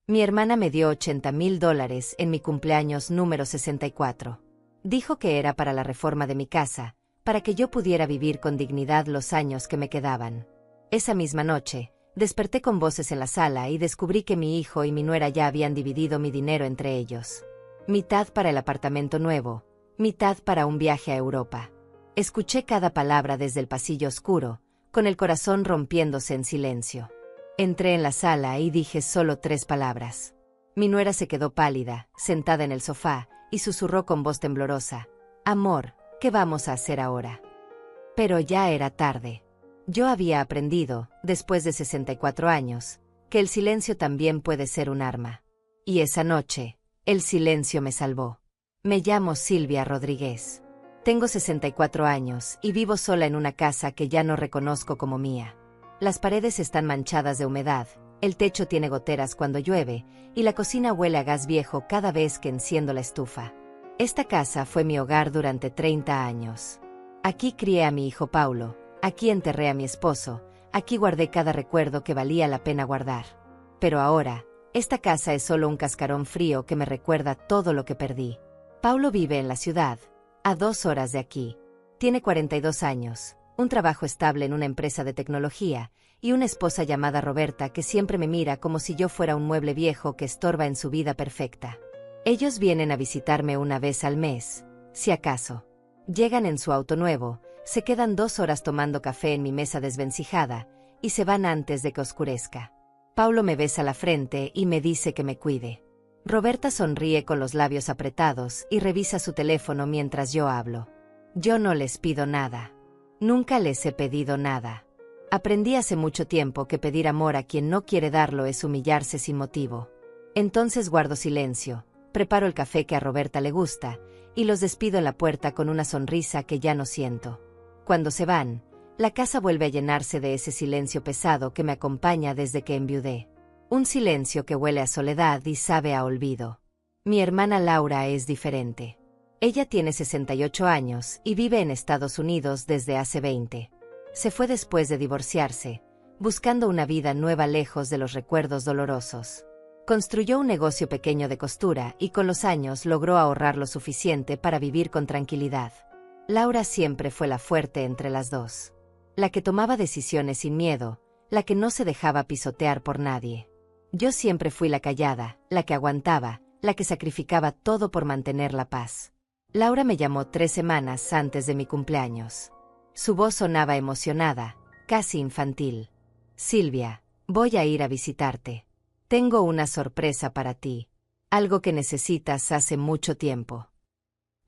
Mi hermana me dio $80,000 en mi cumpleaños número 64. Dijo que era para la reforma de mi casa, para que yo pudiera vivir con dignidad los años que me quedaban. Esa misma noche, desperté con voces en la sala y descubrí que mi hijo y mi nuera ya habían dividido mi dinero entre ellos. Mitad para el apartamento nuevo, mitad para un viaje a Europa. Escuché cada palabra desde el pasillo oscuro, con el corazón rompiéndose en silencio. Entré en la sala y dije solo 3 palabras. Mi nuera se quedó pálida, sentada en el sofá, y susurró con voz temblorosa: «Amor, ¿qué vamos a hacer ahora?». Pero ya era tarde. Yo había aprendido, después de 64 años, que el silencio también puede ser un arma. Y esa noche, el silencio me salvó. Me llamo Silvia Rodríguez. Tengo 64 años y vivo sola en una casa que ya no reconozco como mía. Las paredes están manchadas de humedad, el techo tiene goteras cuando llueve, y la cocina huele a gas viejo cada vez que enciendo la estufa. Esta casa fue mi hogar durante 30 años. Aquí crié a mi hijo Paulo, aquí enterré a mi esposo, aquí guardé cada recuerdo que valía la pena guardar. Pero ahora, esta casa es solo un cascarón frío que me recuerda todo lo que perdí. Paulo vive en la ciudad, a 2 horas de aquí. Tiene 42 años. Un trabajo estable en una empresa de tecnología, y una esposa llamada Roberta que siempre me mira como si yo fuera un mueble viejo que estorba en su vida perfecta. Ellos vienen a visitarme una vez al mes, si acaso. Llegan en su auto nuevo, se quedan 2 horas tomando café en mi mesa desvencijada, y se van antes de que oscurezca. Paulo me besa la frente y me dice que me cuide. Roberta sonríe con los labios apretados y revisa su teléfono mientras yo hablo. Yo no les pido nada. Nunca les he pedido nada. Aprendí hace mucho tiempo que pedir amor a quien no quiere darlo es humillarse sin motivo. Entonces guardo silencio, preparo el café que a Roberta le gusta, y los despido en la puerta con una sonrisa que ya no siento. Cuando se van, la casa vuelve a llenarse de ese silencio pesado que me acompaña desde que enviudé. Un silencio que huele a soledad y sabe a olvido. Mi hermana Laura es diferente. Ella tiene 68 años y vive en Estados Unidos desde hace 20. Se fue después de divorciarse, buscando una vida nueva lejos de los recuerdos dolorosos. Construyó un negocio pequeño de costura y con los años logró ahorrar lo suficiente para vivir con tranquilidad. Laura siempre fue la fuerte entre las dos. La que tomaba decisiones sin miedo, la que no se dejaba pisotear por nadie. Yo siempre fui la callada, la que aguantaba, la que sacrificaba todo por mantener la paz. Laura me llamó 3 semanas antes de mi cumpleaños. Su voz sonaba emocionada, casi infantil. «Silvia, voy a ir a visitarte. Tengo una sorpresa para ti. Algo que necesitas hace mucho tiempo».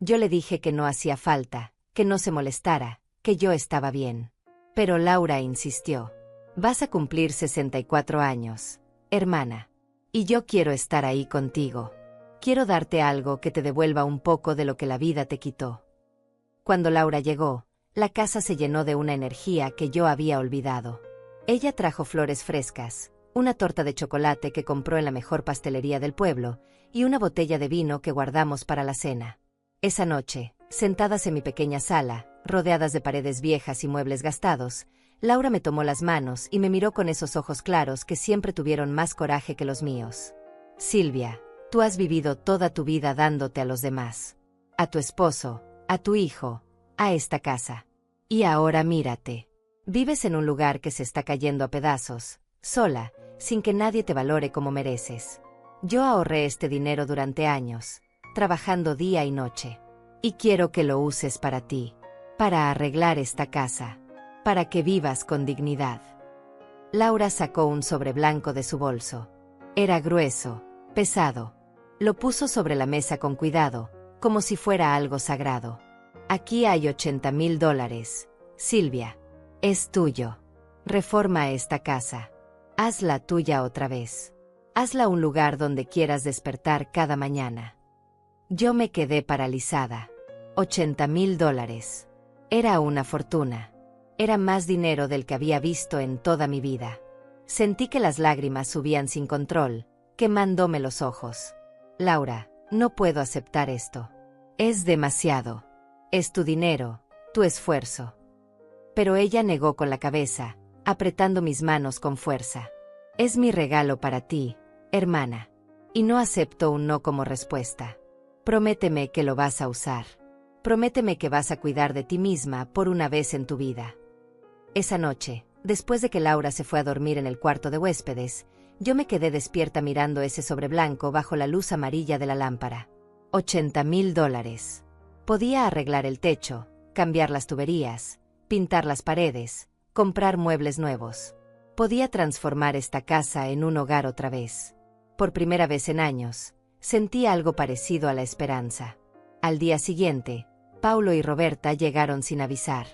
Yo le dije que no hacía falta, que no se molestara, que yo estaba bien. Pero Laura insistió. «Vas a cumplir 64 años, hermana. Y yo quiero estar ahí contigo. Quiero darte algo que te devuelva un poco de lo que la vida te quitó». Cuando Laura llegó, la casa se llenó de una energía que yo había olvidado. Ella trajo flores frescas, una torta de chocolate que compró en la mejor pastelería del pueblo, y una botella de vino que guardamos para la cena. Esa noche, sentadas en mi pequeña sala, rodeadas de paredes viejas y muebles gastados, Laura me tomó las manos y me miró con esos ojos claros que siempre tuvieron más coraje que los míos. «Silvia, tú has vivido toda tu vida dándote a los demás. A tu esposo, a tu hijo, a esta casa. Y ahora mírate. Vives en un lugar que se está cayendo a pedazos, sola, sin que nadie te valore como mereces. Yo ahorré este dinero durante años, trabajando día y noche. Y quiero que lo uses para ti, para arreglar esta casa, para que vivas con dignidad». Laura sacó un sobre blanco de su bolso. Era grueso, pesado. Lo puso sobre la mesa con cuidado, como si fuera algo sagrado. «Aquí hay $80,000, Silvia. Es tuyo. Reforma esta casa. Hazla tuya otra vez. Hazla un lugar donde quieras despertar cada mañana». Yo me quedé paralizada. $80,000. Era una fortuna. Era más dinero del que había visto en toda mi vida. Sentí que las lágrimas subían sin control, quemándome los ojos. «Laura, no puedo aceptar esto. Es demasiado. Es tu dinero, tu esfuerzo». Pero ella negó con la cabeza, apretando mis manos con fuerza. «Es mi regalo para ti, hermana. Y no acepto un no como respuesta. Prométeme que lo vas a usar. Prométeme que vas a cuidar de ti misma por una vez en tu vida. Esa noche, después de que Laura se fue a dormir en el cuarto de huéspedes, yo me quedé despierta mirando ese sobre blanco bajo la luz amarilla de la lámpara. $80,000. Podía arreglar el techo, cambiar las tuberías, pintar las paredes, comprar muebles nuevos. Podía transformar esta casa en un hogar otra vez. Por primera vez en años, sentí algo parecido a la esperanza. Al día siguiente, Paulo y Roberta llegaron sin avisar.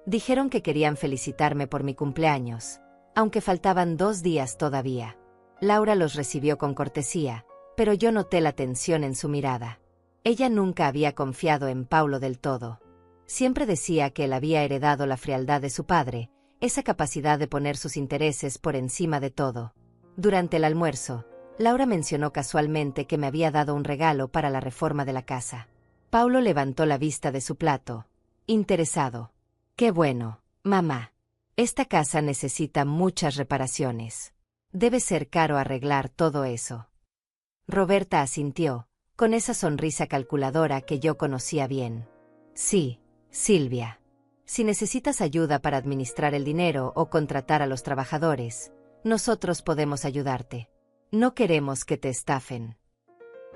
Dijeron que querían felicitarme por mi cumpleaños, aunque faltaban 2 días todavía. Laura los recibió con cortesía, pero yo noté la tensión en su mirada. Ella nunca había confiado en Paulo del todo. Siempre decía que él había heredado la frialdad de su padre, esa capacidad de poner sus intereses por encima de todo. Durante el almuerzo, Laura mencionó casualmente que me había dado un regalo para la reforma de la casa. Paulo levantó la vista de su plato, interesado. «Qué bueno, mamá. Esta casa necesita muchas reparaciones. Debe ser caro arreglar todo eso». Roberta asintió, con esa sonrisa calculadora que yo conocía bien. «Sí, Silvia. Si necesitas ayuda para administrar el dinero o contratar a los trabajadores, nosotros podemos ayudarte. No queremos que te estafen».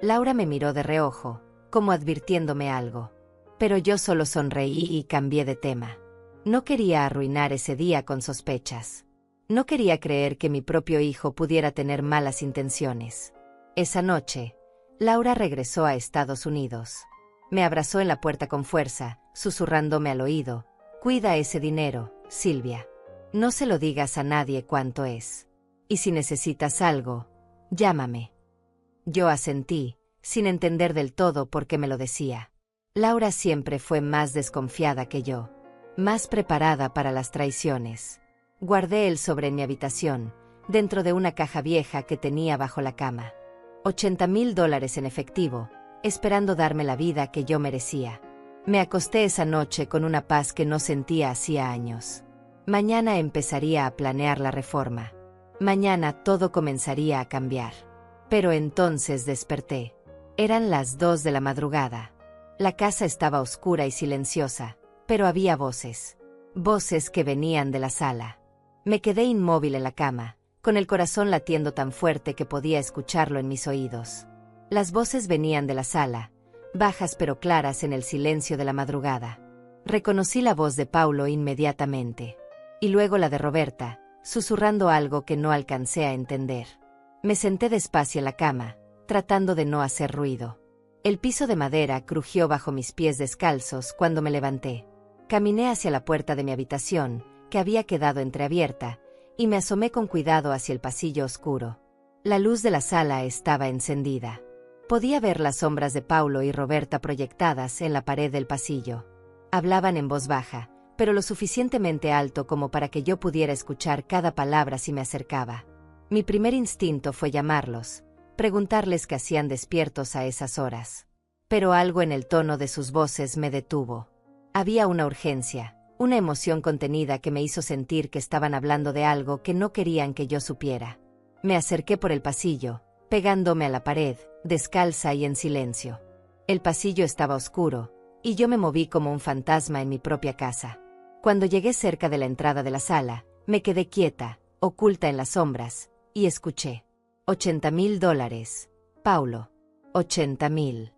Laura me miró de reojo, como advirtiéndome algo. Pero yo solo sonreí y cambié de tema. No quería arruinar ese día con sospechas. No quería creer que mi propio hijo pudiera tener malas intenciones. Esa noche, Laura regresó a Estados Unidos. Me abrazó en la puerta con fuerza, susurrándome al oído: «Cuida ese dinero, Silvia. No se lo digas a nadie cuánto es. Y si necesitas algo, llámame». Yo asentí, sin entender del todo por qué me lo decía. Laura siempre fue más desconfiada que yo, más preparada para las traiciones. Guardé el sobre en mi habitación, dentro de una caja vieja que tenía bajo la cama. $80,000 en efectivo, esperando darme la vida que yo merecía. Me acosté esa noche con una paz que no sentía hacía años. Mañana empezaría a planear la reforma. Mañana todo comenzaría a cambiar. Pero entonces desperté. Eran las 2 de la madrugada. La casa estaba oscura y silenciosa, pero había voces. Voces que venían de la sala. Me quedé inmóvil en la cama, con el corazón latiendo tan fuerte que podía escucharlo en mis oídos. Las voces venían de la sala, bajas pero claras en el silencio de la madrugada. Reconocí la voz de Paulo inmediatamente. Y luego la de Roberta, susurrando algo que no alcancé a entender. Me senté despacio en la cama, tratando de no hacer ruido. El piso de madera crujió bajo mis pies descalzos cuando me levanté. Caminé hacia la puerta de mi habitación, que había quedado entreabierta, y me asomé con cuidado hacia el pasillo oscuro. La luz de la sala estaba encendida. Podía ver las sombras de Paulo y Roberta proyectadas en la pared del pasillo. Hablaban en voz baja, pero lo suficientemente alto como para que yo pudiera escuchar cada palabra si me acercaba. Mi primer instinto fue llamarlos, preguntarles qué hacían despiertos a esas horas. Pero algo en el tono de sus voces me detuvo. Había una urgencia, una emoción contenida que me hizo sentir que estaban hablando de algo que no querían que yo supiera. Me acerqué por el pasillo, pegándome a la pared, descalza y en silencio. El pasillo estaba oscuro, y yo me moví como un fantasma en mi propia casa. Cuando llegué cerca de la entrada de la sala, me quedé quieta, oculta en las sombras, y escuché. $80,000, Paulo. 80,000.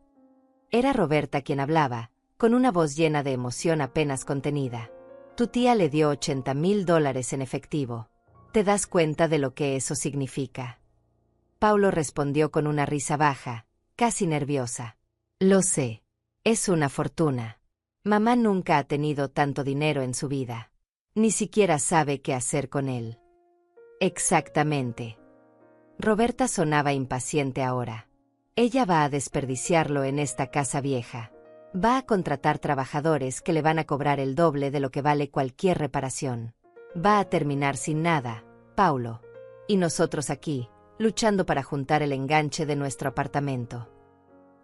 Era Roberta quien hablaba, con una voz llena de emoción apenas contenida. Tu tía le dio $80,000 en efectivo. ¿Te das cuenta de lo que eso significa? Paulo respondió con una risa baja, casi nerviosa. Lo sé. Es una fortuna. Mamá nunca ha tenido tanto dinero en su vida. Ni siquiera sabe qué hacer con él. Exactamente. Roberta sonaba impaciente ahora. Ella va a desperdiciarlo en esta casa vieja. Va a contratar trabajadores que le van a cobrar el doble de lo que vale cualquier reparación. Va a terminar sin nada, Paulo. Y nosotros aquí, luchando para juntar el enganche de nuestro apartamento.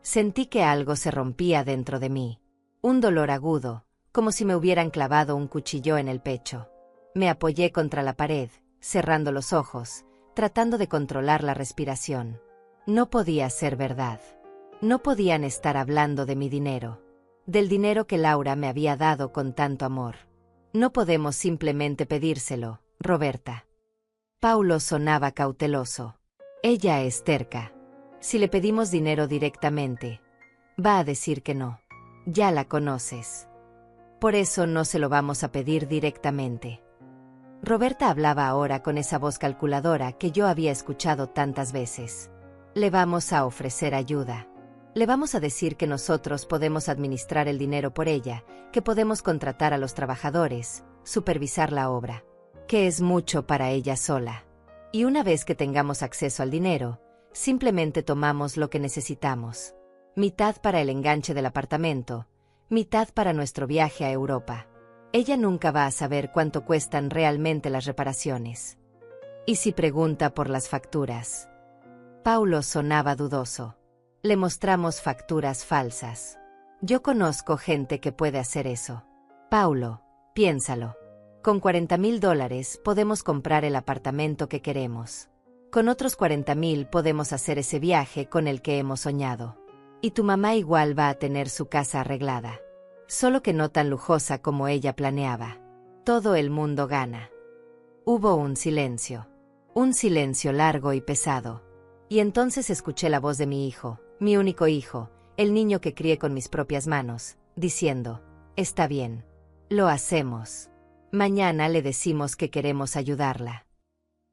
Sentí que algo se rompía dentro de mí. Un dolor agudo, como si me hubieran clavado un cuchillo en el pecho. Me apoyé contra la pared, cerrando los ojos, tratando de controlar la respiración. No podía ser verdad. No podían estar hablando de mi dinero. Del dinero que Laura me había dado con tanto amor. No podemos simplemente pedírselo, Roberta. Paulo sonaba cauteloso. Ella es terca. Si le pedimos dinero directamente, va a decir que no. Ya la conoces. Por eso no se lo vamos a pedir directamente. Roberta hablaba ahora con esa voz calculadora que yo había escuchado tantas veces. Le vamos a ofrecer ayuda. Le vamos a decir que nosotros podemos administrar el dinero por ella, que podemos contratar a los trabajadores, supervisar la obra, que es mucho para ella sola. Y una vez que tengamos acceso al dinero, simplemente tomamos lo que necesitamos. Mitad para el enganche del apartamento, mitad para nuestro viaje a Europa. Ella nunca va a saber cuánto cuestan realmente las reparaciones. ¿Y si pregunta por las facturas? Paulo sonaba dudoso. Le mostramos facturas falsas. Yo conozco gente que puede hacer eso. Paulo, piénsalo. Con $40,000 podemos comprar el apartamento que queremos. Con otros 40,000 podemos hacer ese viaje con el que hemos soñado. Y tu mamá igual va a tener su casa arreglada. Solo que no tan lujosa como ella planeaba. Todo el mundo gana. Hubo un silencio largo y pesado. Y entonces escuché la voz de mi hijo, mi único hijo, el niño que crié con mis propias manos, diciendo, está bien. Lo hacemos. Mañana le decimos que queremos ayudarla.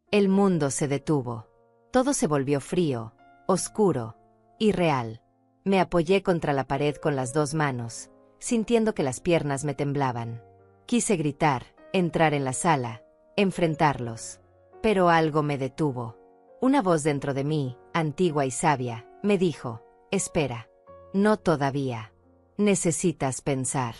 El mundo se detuvo. Todo se volvió frío, oscuro, irreal. Me apoyé contra la pared con las dos manos, sintiendo que las piernas me temblaban. Quise gritar, entrar en la sala, enfrentarlos. Pero algo me detuvo. Una voz dentro de mí, antigua y sabia, me dijo, espera. No todavía. Necesitas pensar.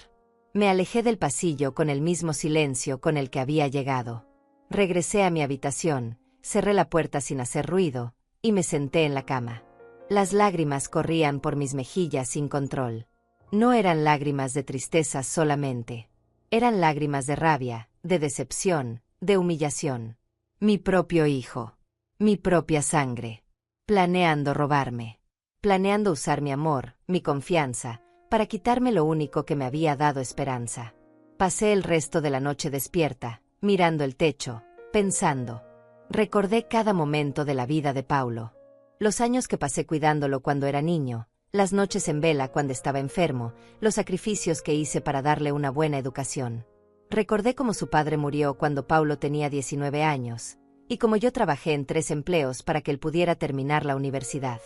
Me alejé del pasillo con el mismo silencio con el que había llegado. Regresé a mi habitación, cerré la puerta sin hacer ruido, y me senté en la cama. Las lágrimas corrían por mis mejillas sin control. No eran lágrimas de tristeza solamente. Eran lágrimas de rabia, de decepción, de humillación. Mi propio hijo. Mi propia sangre. Planeando robarme. Planeando usar mi amor, mi confianza, para quitarme lo único que me había dado esperanza. Pasé el resto de la noche despierta, mirando el techo, pensando. Recordé cada momento de la vida de Paulo. Los años que pasé cuidándolo cuando era niño, las noches en vela cuando estaba enfermo, los sacrificios que hice para darle una buena educación. Recordé cómo su padre murió cuando Paulo tenía 19 años, y cómo yo trabajé en 3 empleos para que él pudiera terminar la universidad.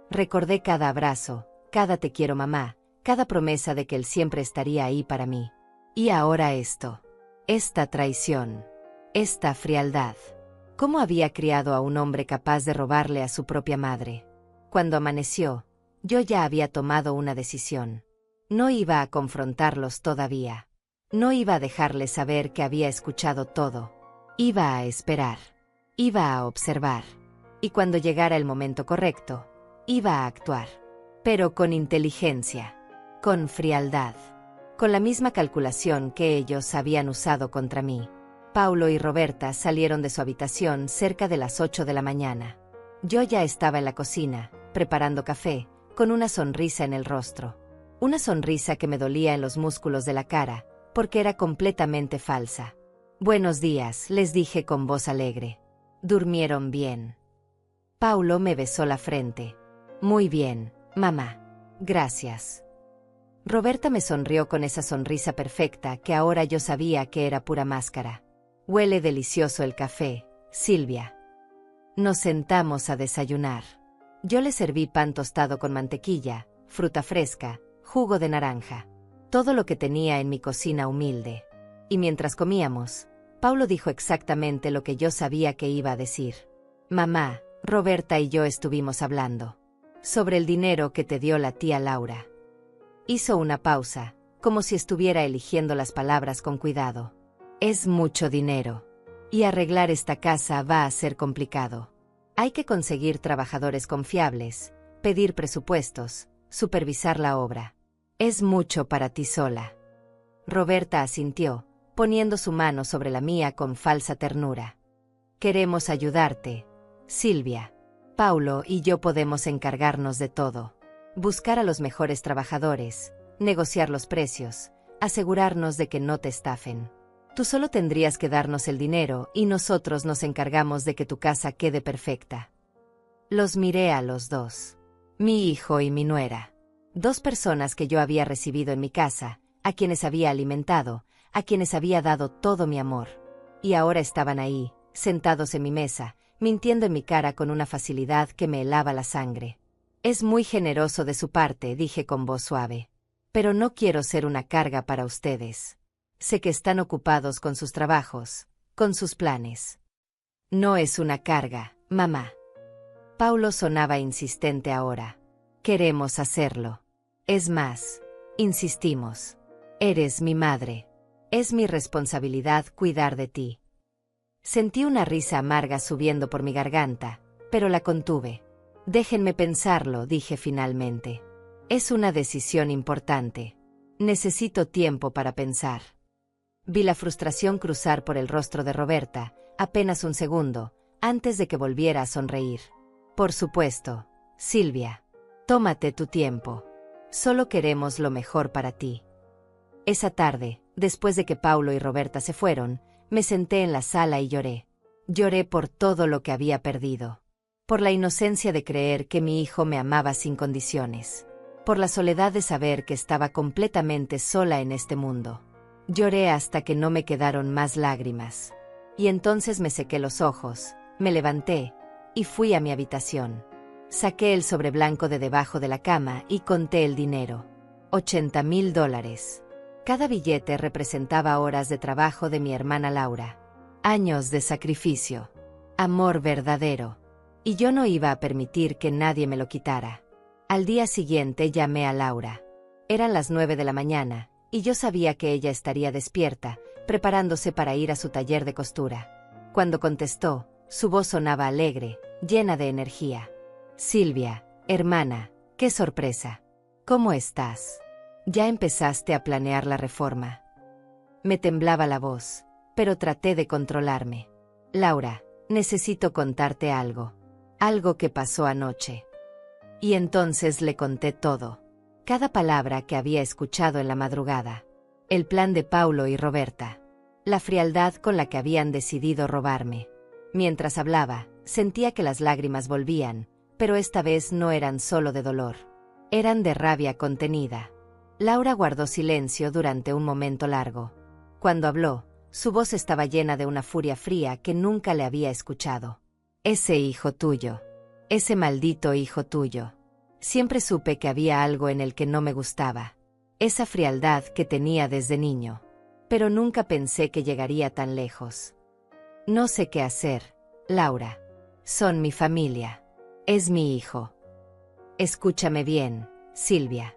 Recordé cada abrazo, cada te quiero mamá, cada promesa de que él siempre estaría ahí para mí. Y ahora esto. Esta traición. Esta frialdad. ¿Cómo había criado a un hombre capaz de robarle a su propia madre? Cuando amaneció, yo ya había tomado una decisión. No iba a confrontarlos todavía. No iba a dejarles saber que había escuchado todo. Iba a esperar. Iba a observar. Y cuando llegara el momento correcto, iba a actuar. Pero con inteligencia. Con frialdad. Con la misma calculación que ellos habían usado contra mí. Paulo y Roberta salieron de su habitación cerca de las 8 de la mañana. Yo ya estaba en la cocina, preparando café, con una sonrisa en el rostro. Una sonrisa que me dolía en los músculos de la cara, porque era completamente falsa. Buenos días, les dije con voz alegre. ¿Durmieron bien? Paulo me besó la frente. Muy bien, mamá. Gracias. Roberta me sonrió con esa sonrisa perfecta que ahora yo sabía que era pura máscara. Huele delicioso el café, Silvia. Nos sentamos a desayunar. Yo le serví pan tostado con mantequilla, fruta fresca, jugo de naranja. Todo lo que tenía en mi cocina humilde. Y mientras comíamos, Paulo dijo exactamente lo que yo sabía que iba a decir. Mamá, Roberta y yo estuvimos hablando. Sobre el dinero que te dio la tía Laura. Hizo una pausa, como si estuviera eligiendo las palabras con cuidado. Es mucho dinero. Y arreglar esta casa va a ser complicado. Hay que conseguir trabajadores confiables, pedir presupuestos, supervisar la obra. Es mucho para ti sola. Roberta asintió, poniendo su mano sobre la mía con falsa ternura. Queremos ayudarte, Silvia. Paulo y yo podemos encargarnos de todo. Buscar a los mejores trabajadores, negociar los precios, asegurarnos de que no te estafen. Tú solo tendrías que darnos el dinero y nosotros nos encargamos de que tu casa quede perfecta. Los miré a los dos. Mi hijo y mi nuera. 2 personas que yo había recibido en mi casa, a quienes había alimentado, a quienes había dado todo mi amor. Y ahora estaban ahí, sentados en mi mesa, mintiendo en mi cara con una facilidad que me helaba la sangre. Es muy generoso de su parte, dije con voz suave. Pero no quiero ser una carga para ustedes. Sé que están ocupados con sus trabajos, con sus planes. No es una carga, mamá. Paulo sonaba insistente ahora. Queremos hacerlo. Es más, insistimos. Eres mi madre. Es mi responsabilidad cuidar de ti. Sentí una risa amarga subiendo por mi garganta, pero la contuve. Déjenme pensarlo, dije finalmente. Es una decisión importante. Necesito tiempo para pensar. Vi la frustración cruzar por el rostro de Roberta, apenas un segundo, antes de que volviera a sonreír. Por supuesto, Silvia. Tómate tu tiempo. Solo queremos lo mejor para ti. Esa tarde, después de que Paulo y Roberta se fueron, me senté en la sala y lloré. Lloré por todo lo que había perdido. Por la inocencia de creer que mi hijo me amaba sin condiciones. Por la soledad de saber que estaba completamente sola en este mundo. Lloré hasta que no me quedaron más lágrimas. Y entonces me sequé los ojos, me levanté, y fui a mi habitación. Saqué el sobre blanco de debajo de la cama y conté el dinero. $80,000. Cada billete representaba horas de trabajo de mi hermana Laura. Años de sacrificio. Amor verdadero. Y yo no iba a permitir que nadie me lo quitara. Al día siguiente llamé a Laura. Eran las 9 de la mañana, y yo sabía que ella estaría despierta, preparándose para ir a su taller de costura. Cuando contestó, su voz sonaba alegre, llena de energía. Silvia, hermana, qué sorpresa. ¿Cómo estás? ¿Ya empezaste a planear la reforma? Me temblaba la voz, pero traté de controlarme. Laura, necesito contarte algo. Algo que pasó anoche. Y entonces le conté todo. Cada palabra que había escuchado en la madrugada. El plan de Paulo y Roberta. La frialdad con la que habían decidido robarme. Mientras hablaba, sentía que las lágrimas volvían, pero esta vez no eran solo de dolor. Eran de rabia contenida. Laura guardó silencio durante un momento largo. Cuando habló, su voz estaba llena de una furia fría que nunca le había escuchado. Ese hijo tuyo. Ese maldito hijo tuyo. Siempre supe que había algo en el que no me gustaba. Esa frialdad que tenía desde niño. Pero nunca pensé que llegaría tan lejos. No sé qué hacer, Laura. Son mi familia. Es mi hijo. Escúchame bien, Silvia.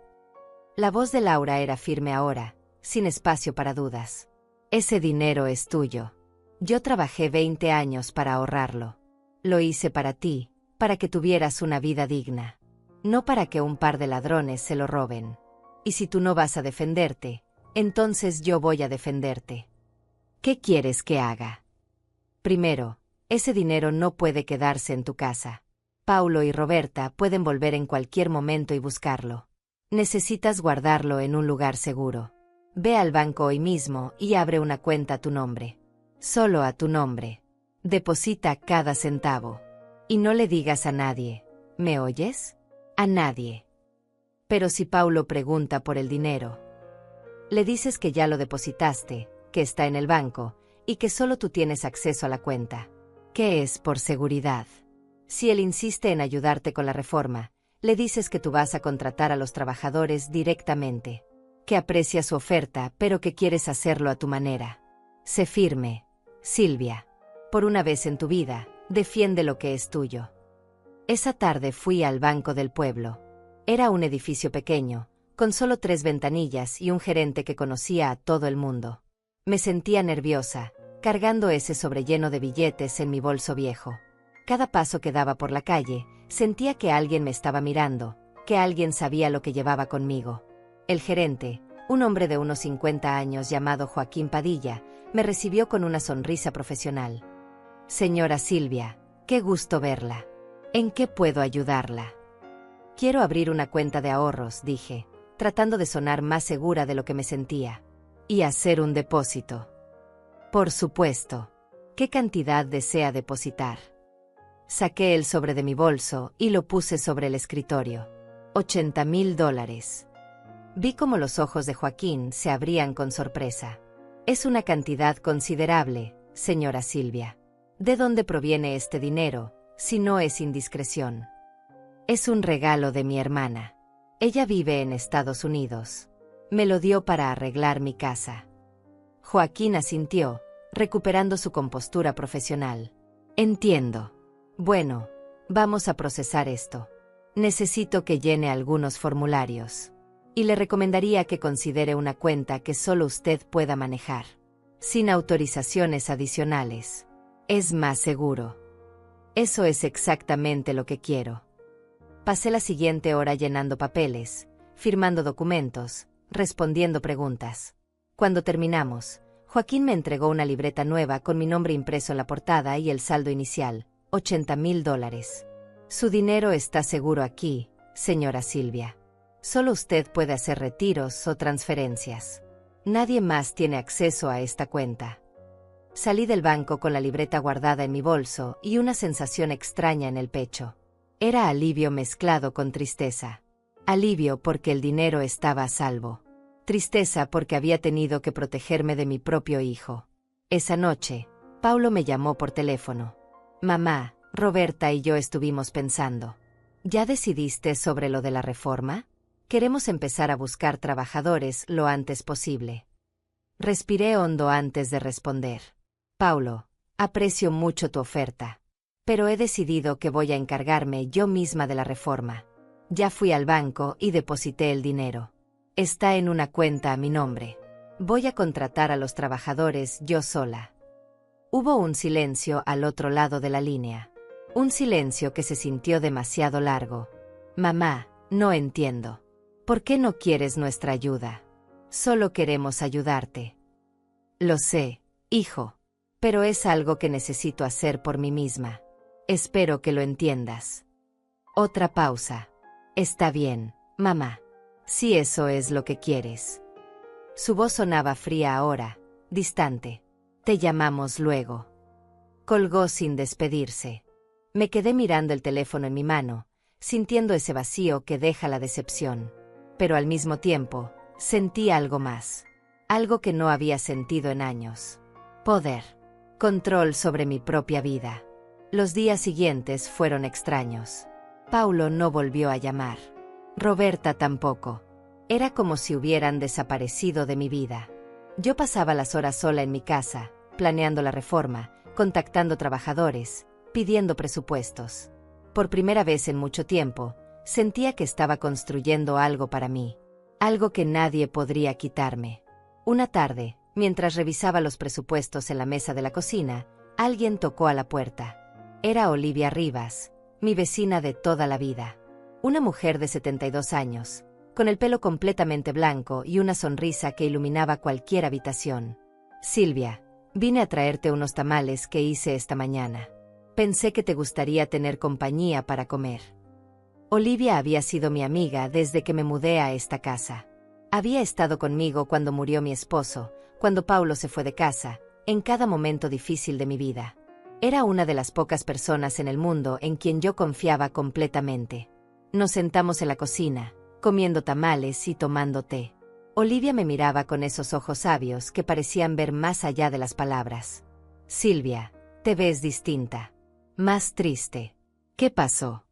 La voz de Laura era firme ahora, sin espacio para dudas. Ese dinero es tuyo. Yo trabajé 20 años para ahorrarlo. Lo hice para ti, para que tuvieras una vida digna. No para que un par de ladrones se lo roben. Y si tú no vas a defenderte, entonces yo voy a defenderte. ¿Qué quieres que haga? Primero, ese dinero no puede quedarse en tu casa. Paulo y Roberta pueden volver en cualquier momento y buscarlo. Necesitas guardarlo en un lugar seguro. Ve al banco hoy mismo y abre una cuenta a tu nombre. Solo a tu nombre. Deposita cada centavo. Y no le digas a nadie. ¿Me oyes? A nadie. Pero si Paulo pregunta por el dinero, le dices que ya lo depositaste, que está en el banco, y que solo tú tienes acceso a la cuenta. Que es por seguridad. Si él insiste en ayudarte con la reforma, le dices que tú vas a contratar a los trabajadores directamente. Que aprecias su oferta, pero que quieres hacerlo a tu manera. Sé firme, Silvia. Por una vez en tu vida, defiende lo que es tuyo. Esa tarde fui al Banco del Pueblo. Era un edificio pequeño, con solo 3 ventanillas y un gerente que conocía a todo el mundo. Me sentía nerviosa, cargando ese sobre lleno de billetes en mi bolso viejo. Cada paso que daba por la calle, sentía que alguien me estaba mirando, que alguien sabía lo que llevaba conmigo. El gerente, un hombre de unos 50 años llamado Joaquín Padilla, me recibió con una sonrisa profesional. Señora Silvia, Qué gusto verla. ¿En qué puedo ayudarla? Quiero abrir una cuenta de ahorros, dije, tratando de sonar más segura de lo que me sentía. Y hacer un depósito. Por supuesto. ¿Qué cantidad desea depositar? Saqué el sobre de mi bolso y lo puse sobre el escritorio. $80,000. Vi cómo los ojos de Joaquín se abrían con sorpresa. Es una cantidad considerable, señora Silvia. ¿De dónde proviene este dinero, si no es indiscreción? Es un regalo de mi hermana. Ella vive en Estados Unidos. Me lo dio para arreglar mi casa. Joaquín asintió, recuperando su compostura profesional. Entiendo. Bueno, vamos a procesar esto. Necesito que llene algunos formularios. Y le recomendaría que considere una cuenta que solo usted pueda manejar, sin autorizaciones adicionales. Es más seguro. Eso es exactamente lo que quiero. Pasé la siguiente hora llenando papeles, firmando documentos, respondiendo preguntas. Cuando terminamos, Joaquín me entregó una libreta nueva con mi nombre impreso en la portada y el saldo inicial, $80,000. Su dinero está seguro aquí, señora Silvia. Solo usted puede hacer retiros o transferencias. Nadie más tiene acceso a esta cuenta. Salí del banco con la libreta guardada en mi bolso y una sensación extraña en el pecho. Era alivio mezclado con tristeza. Alivio porque el dinero estaba a salvo. Tristeza porque había tenido que protegerme de mi propio hijo. Esa noche, Paulo me llamó por teléfono. Mamá, Roberta y yo estuvimos pensando. ¿Ya decidiste sobre lo de la reforma? Queremos empezar a buscar trabajadores lo antes posible. Respiré hondo antes de responder. Paulo, aprecio mucho tu oferta. Pero he decidido que voy a encargarme yo misma de la reforma. Ya fui al banco y deposité el dinero. Está en una cuenta a mi nombre. Voy a contratar a los trabajadores yo sola. Hubo un silencio al otro lado de la línea. Un silencio que se sintió demasiado largo. Mamá, no entiendo. ¿Por qué no quieres nuestra ayuda? Solo queremos ayudarte. Lo sé, hijo. Pero es algo que necesito hacer por mí misma. Espero que lo entiendas. Otra pausa. Está bien, mamá. Si eso es lo que quieres. Su voz sonaba fría ahora, distante. Te llamamos luego. Colgó sin despedirse. Me quedé mirando el teléfono en mi mano, sintiendo ese vacío que deja la decepción. Pero al mismo tiempo, sentí algo más. Algo que no había sentido en años. Poder. Control sobre mi propia vida. Los días siguientes fueron extraños. Paulo no volvió a llamar. Roberta tampoco. Era como si hubieran desaparecido de mi vida. Yo pasaba las horas sola en mi casa, planeando la reforma, contactando trabajadores, pidiendo presupuestos. Por primera vez en mucho tiempo, sentía que estaba construyendo algo para mí. Algo que nadie podría quitarme. Una tarde, mientras revisaba los presupuestos en la mesa de la cocina, alguien tocó a la puerta. Era Olivia Rivas, mi vecina de toda la vida. Una mujer de 72 años, con el pelo completamente blanco y una sonrisa que iluminaba cualquier habitación. Silvia, vine a traerte unos tamales que hice esta mañana. Pensé que te gustaría tener compañía para comer. Olivia había sido mi amiga desde que me mudé a esta casa. Había estado conmigo cuando murió mi esposo, cuando Paulo se fue de casa, en cada momento difícil de mi vida. Era una de las pocas personas en el mundo en quien yo confiaba completamente. Nos sentamos en la cocina, comiendo tamales y tomando té. Olivia me miraba con esos ojos sabios que parecían ver más allá de las palabras. Silvia, te ves distinta. Más triste. ¿Qué pasó?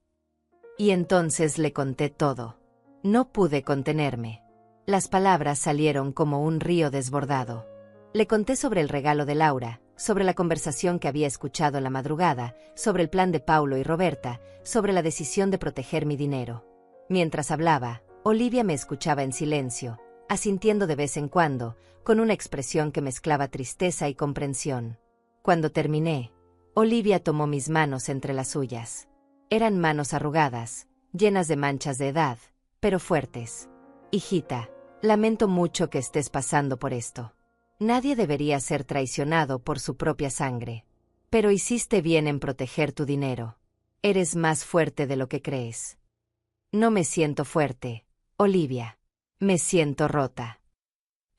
Y entonces le conté todo. No pude contenerme. Las palabras salieron como un río desbordado. Le conté sobre el regalo de Laura, sobre la conversación que había escuchado en la madrugada, sobre el plan de Paulo y Roberta, sobre la decisión de proteger mi dinero. Mientras hablaba, Olivia me escuchaba en silencio, asintiendo de vez en cuando, con una expresión que mezclaba tristeza y comprensión. Cuando terminé, Olivia tomó mis manos entre las suyas. Eran manos arrugadas, llenas de manchas de edad, pero fuertes. Hijita, lamento mucho que estés pasando por esto. Nadie debería ser traicionado por su propia sangre. Pero hiciste bien en proteger tu dinero. Eres más fuerte de lo que crees. No me siento fuerte, Olivia. Me siento rota.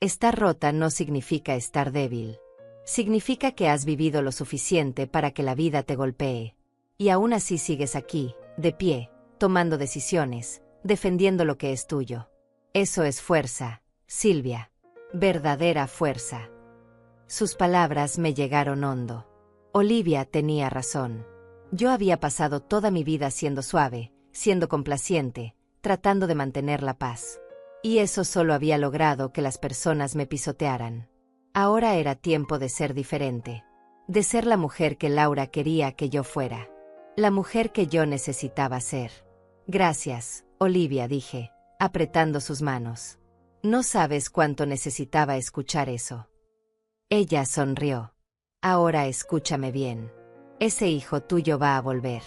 Estar rota no significa estar débil. Significa que has vivido lo suficiente para que la vida te golpee. Y aún así sigues aquí, de pie, tomando decisiones, defendiendo lo que es tuyo. Eso es fuerza, Silvia. Verdadera fuerza. Sus palabras me llegaron hondo. Olivia tenía razón. Yo había pasado toda mi vida siendo suave, siendo complaciente, tratando de mantener la paz. Y eso solo había logrado que las personas me pisotearan. Ahora era tiempo de ser diferente. De ser la mujer que Laura quería que yo fuera. La mujer que yo necesitaba ser. Gracias, Olivia, dije, apretando sus manos. No sabes cuánto necesitaba escuchar eso. Ella sonrió. Ahora escúchame bien. Ese hijo tuyo va a volver.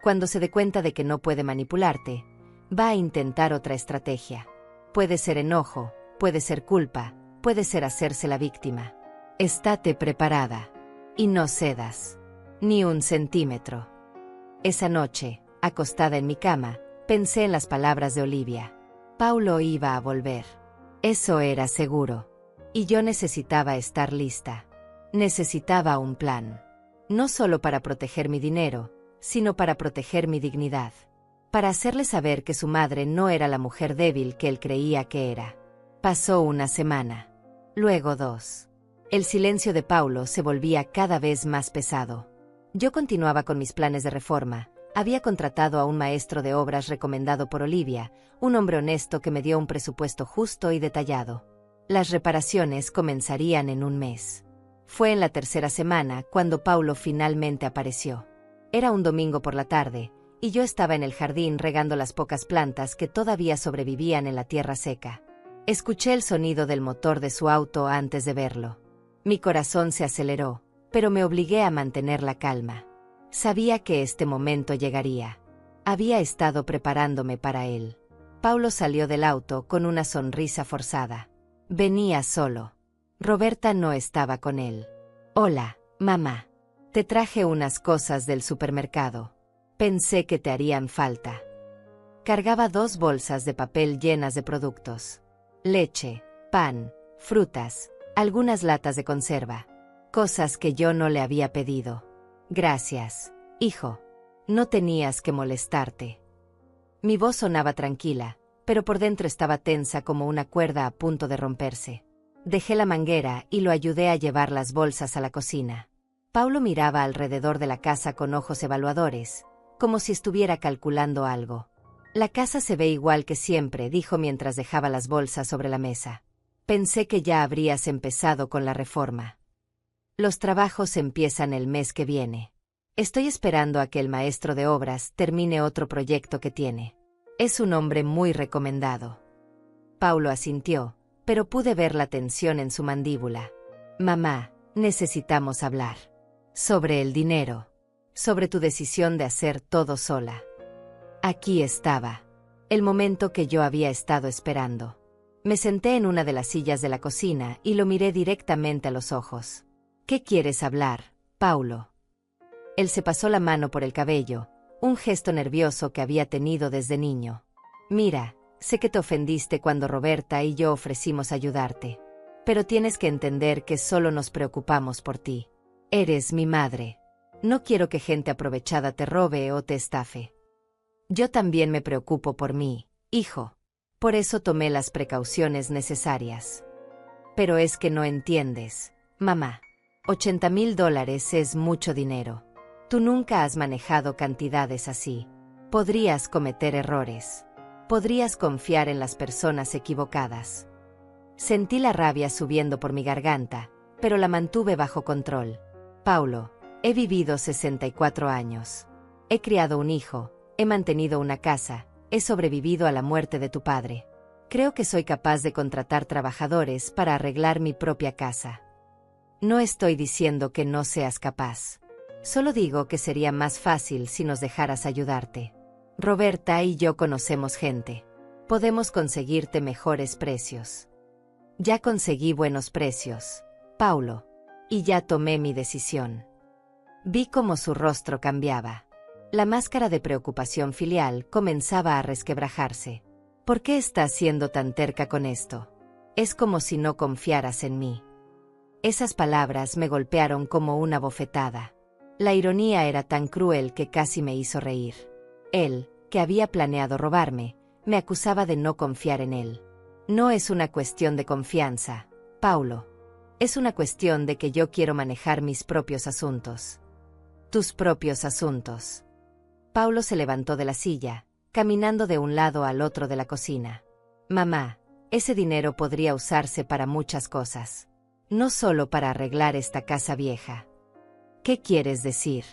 Cuando se dé cuenta de que no puede manipularte, va a intentar otra estrategia. Puede ser enojo, puede ser culpa, puede ser hacerse la víctima. Estate preparada. Y no cedas. Ni un centímetro. Esa noche, acostada en mi cama, pensé en las palabras de Olivia. Paulo iba a volver. Eso era seguro. Y yo necesitaba estar lista. Necesitaba un plan. No solo para proteger mi dinero, sino para proteger mi dignidad. Para hacerle saber que su madre no era la mujer débil que él creía que era. Pasó una semana. Luego 2. El silencio de Paulo se volvía cada vez más pesado. Yo continuaba con mis planes de reforma. Había contratado a un maestro de obras recomendado por Olivia, un hombre honesto que me dio un presupuesto justo y detallado. Las reparaciones comenzarían en un mes. Fue en la tercera semana cuando Paulo finalmente apareció. Era un domingo por la tarde, y yo estaba en el jardín regando las pocas plantas que todavía sobrevivían en la tierra seca. Escuché el sonido del motor de su auto antes de verlo. Mi corazón se aceleró, pero me obligué a mantener la calma. Sabía que este momento llegaría. Había estado preparándome para él. Paulo salió del auto con una sonrisa forzada. Venía solo. Roberta no estaba con él. Hola, mamá. Te traje unas cosas del supermercado. Pensé que te harían falta. Cargaba 2 bolsas de papel llenas de productos. Leche, pan, frutas, algunas latas de conserva. Cosas que yo no le había pedido. Gracias, hijo. No tenías que molestarte. Mi voz sonaba tranquila, pero por dentro estaba tensa como una cuerda a punto de romperse. Dejé la manguera y lo ayudé a llevar las bolsas a la cocina. Paulo miraba alrededor de la casa con ojos evaluadores, como si estuviera calculando algo. La casa se ve igual que siempre, dijo mientras dejaba las bolsas sobre la mesa. Pensé que ya habrías empezado con la reforma. Los trabajos empiezan el mes que viene. Estoy esperando a que el maestro de obras termine otro proyecto que tiene. Es un hombre muy recomendado. Paulo asintió, pero pude ver la tensión en su mandíbula. Mamá, necesitamos hablar. Sobre el dinero. Sobre tu decisión de hacer todo sola. Aquí estaba. El momento que yo había estado esperando. Me senté en una de las sillas de la cocina y lo miré directamente a los ojos. ¿Qué quieres hablar, Paulo? Él se pasó la mano por el cabello, un gesto nervioso que había tenido desde niño. Mira, sé que te ofendiste cuando Roberta y yo ofrecimos ayudarte. Pero tienes que entender que solo nos preocupamos por ti. Eres mi madre. No quiero que gente aprovechada te robe o te estafe. Yo también me preocupo por mí, hijo. Por eso tomé las precauciones necesarias. Pero es que no entiendes, mamá. $80,000 es mucho dinero. Tú nunca has manejado cantidades así. Podrías cometer errores. Podrías confiar en las personas equivocadas. Sentí la rabia subiendo por mi garganta, pero la mantuve bajo control. Paulo, he vivido 64 años. He criado un hijo, he mantenido una casa, he sobrevivido a la muerte de tu padre. Creo que soy capaz de contratar trabajadores para arreglar mi propia casa. No estoy diciendo que no seas capaz. Solo digo que sería más fácil si nos dejaras ayudarte. Roberta y yo conocemos gente. Podemos conseguirte mejores precios. Ya conseguí buenos precios, Paulo. Y ya tomé mi decisión. Vi cómo su rostro cambiaba. La máscara de preocupación filial comenzaba a resquebrajarse. ¿Por qué estás siendo tan terca con esto? Es como si no confiaras en mí. Esas palabras me golpearon como una bofetada. La ironía era tan cruel que casi me hizo reír. Él, que había planeado robarme, me acusaba de no confiar en él. No es una cuestión de confianza, Paulo. Es una cuestión de que yo quiero manejar mis propios asuntos. Tus propios asuntos. Paulo se levantó de la silla, caminando de un lado al otro de la cocina. Mamá, ese dinero podría usarse para muchas cosas. No solo para arreglar esta casa vieja. ¿Qué quieres decir?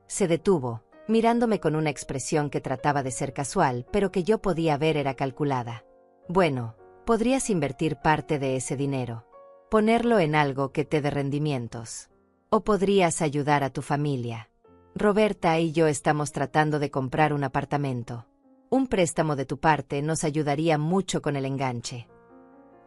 Se detuvo, mirándome con una expresión que trataba de ser casual, pero que yo podía ver era calculada. Bueno, podrías invertir parte de ese dinero. Ponerlo en algo que te dé rendimientos. O podrías ayudar a tu familia. Roberta y yo estamos tratando de comprar un apartamento. Un préstamo de tu parte nos ayudaría mucho con el enganche.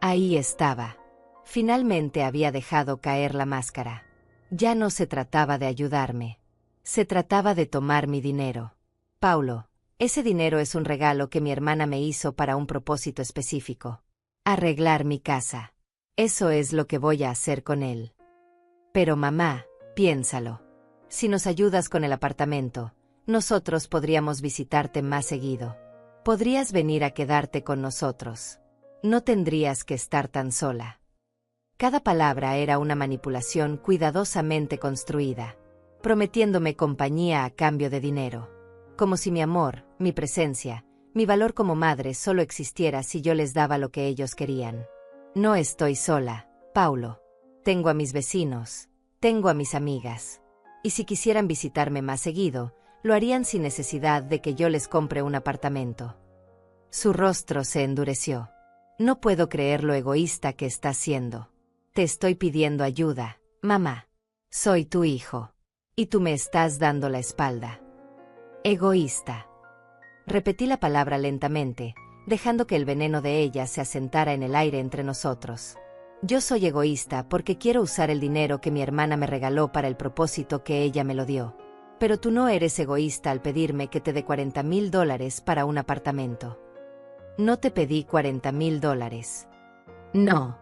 Ahí estaba. Finalmente había dejado caer la máscara. Ya no se trataba de ayudarme. Se trataba de tomar mi dinero. Paulo, ese dinero es un regalo que mi hermana me hizo para un propósito específico. Arreglar mi casa. Eso es lo que voy a hacer con él. Pero mamá, piénsalo. Si nos ayudas con el apartamento, nosotros podríamos visitarte más seguido. Podrías venir a quedarte con nosotros. No tendrías que estar tan sola. Cada palabra era una manipulación cuidadosamente construida, prometiéndome compañía a cambio de dinero. Como si mi amor, mi presencia, mi valor como madre solo existiera si yo les daba lo que ellos querían. No estoy sola, Paulo. Tengo a mis vecinos, tengo a mis amigas. Y si quisieran visitarme más seguido, lo harían sin necesidad de que yo les compre un apartamento. Su rostro se endureció. No puedo creer lo egoísta que estás siendo. Te estoy pidiendo ayuda, mamá. Soy tu hijo. Y tú me estás dando la espalda. Egoísta. Repetí la palabra lentamente, dejando que el veneno de ella se asentara en el aire entre nosotros. Yo soy egoísta porque quiero usar el dinero que mi hermana me regaló para el propósito que ella me lo dio. Pero tú no eres egoísta al pedirme que te dé $40,000 para un apartamento. No te pedí $40,000. No.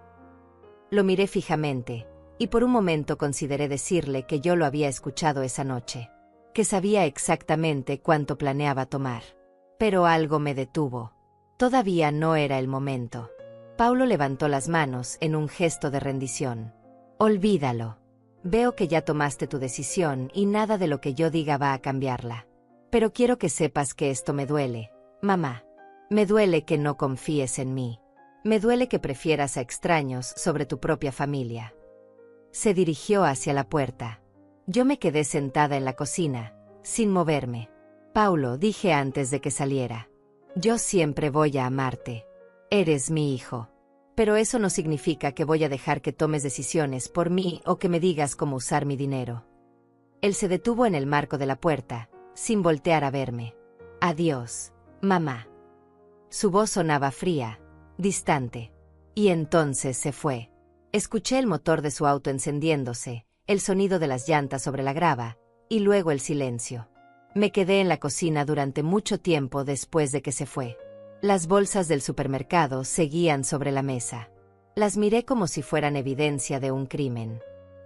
Lo miré fijamente, y por un momento consideré decirle que yo lo había escuchado esa noche, que sabía exactamente cuánto planeaba tomar. Pero algo me detuvo. Todavía no era el momento. Paulo levantó las manos en un gesto de rendición. Olvídalo. Veo que ya tomaste tu decisión y nada de lo que yo diga va a cambiarla. Pero quiero que sepas que esto me duele, mamá. Me duele que no confíes en mí. Me duele que prefieras a extraños sobre tu propia familia. Se dirigió hacia la puerta. Yo me quedé sentada en la cocina, sin moverme. Paulo, dije antes de que saliera. Yo siempre voy a amarte. Eres mi hijo. Pero eso no significa que voy a dejar que tomes decisiones por mí o que me digas cómo usar mi dinero. Él se detuvo en el marco de la puerta, sin voltear a verme. Adiós, mamá. Su voz sonaba fría, distante. Y entonces se fue. Escuché el motor de su auto encendiéndose, el sonido de las llantas sobre la grava, y luego el silencio. Me quedé en la cocina durante mucho tiempo después de que se fue. Las bolsas del supermercado seguían sobre la mesa. Las miré como si fueran evidencia de un crimen.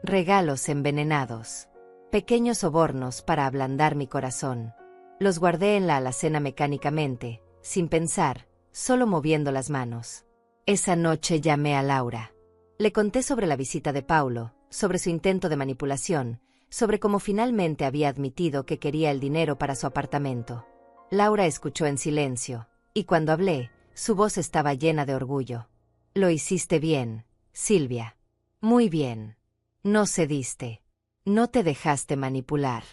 Regalos envenenados. Pequeños sobornos para ablandar mi corazón. Los guardé en la alacena mecánicamente, sin pensar, solo moviendo las manos. Esa noche llamé a Laura. Le conté sobre la visita de Paulo, sobre su intento de manipulación, sobre cómo finalmente había admitido que quería el dinero para su apartamento. Laura escuchó en silencio, y cuando hablé, su voz estaba llena de orgullo. Lo hiciste bien, Silvia. Muy bien. No cediste. No te dejaste manipular.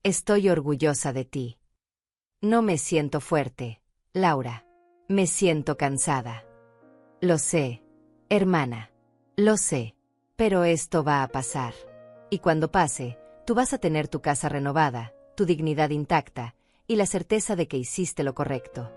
Estoy orgullosa de ti. No me siento fuerte, Laura. Me siento cansada. Lo sé, hermana. Lo sé. Pero esto va a pasar. Y cuando pase, tú vas a tener tu casa renovada, tu dignidad intacta, y la certeza de que hiciste lo correcto.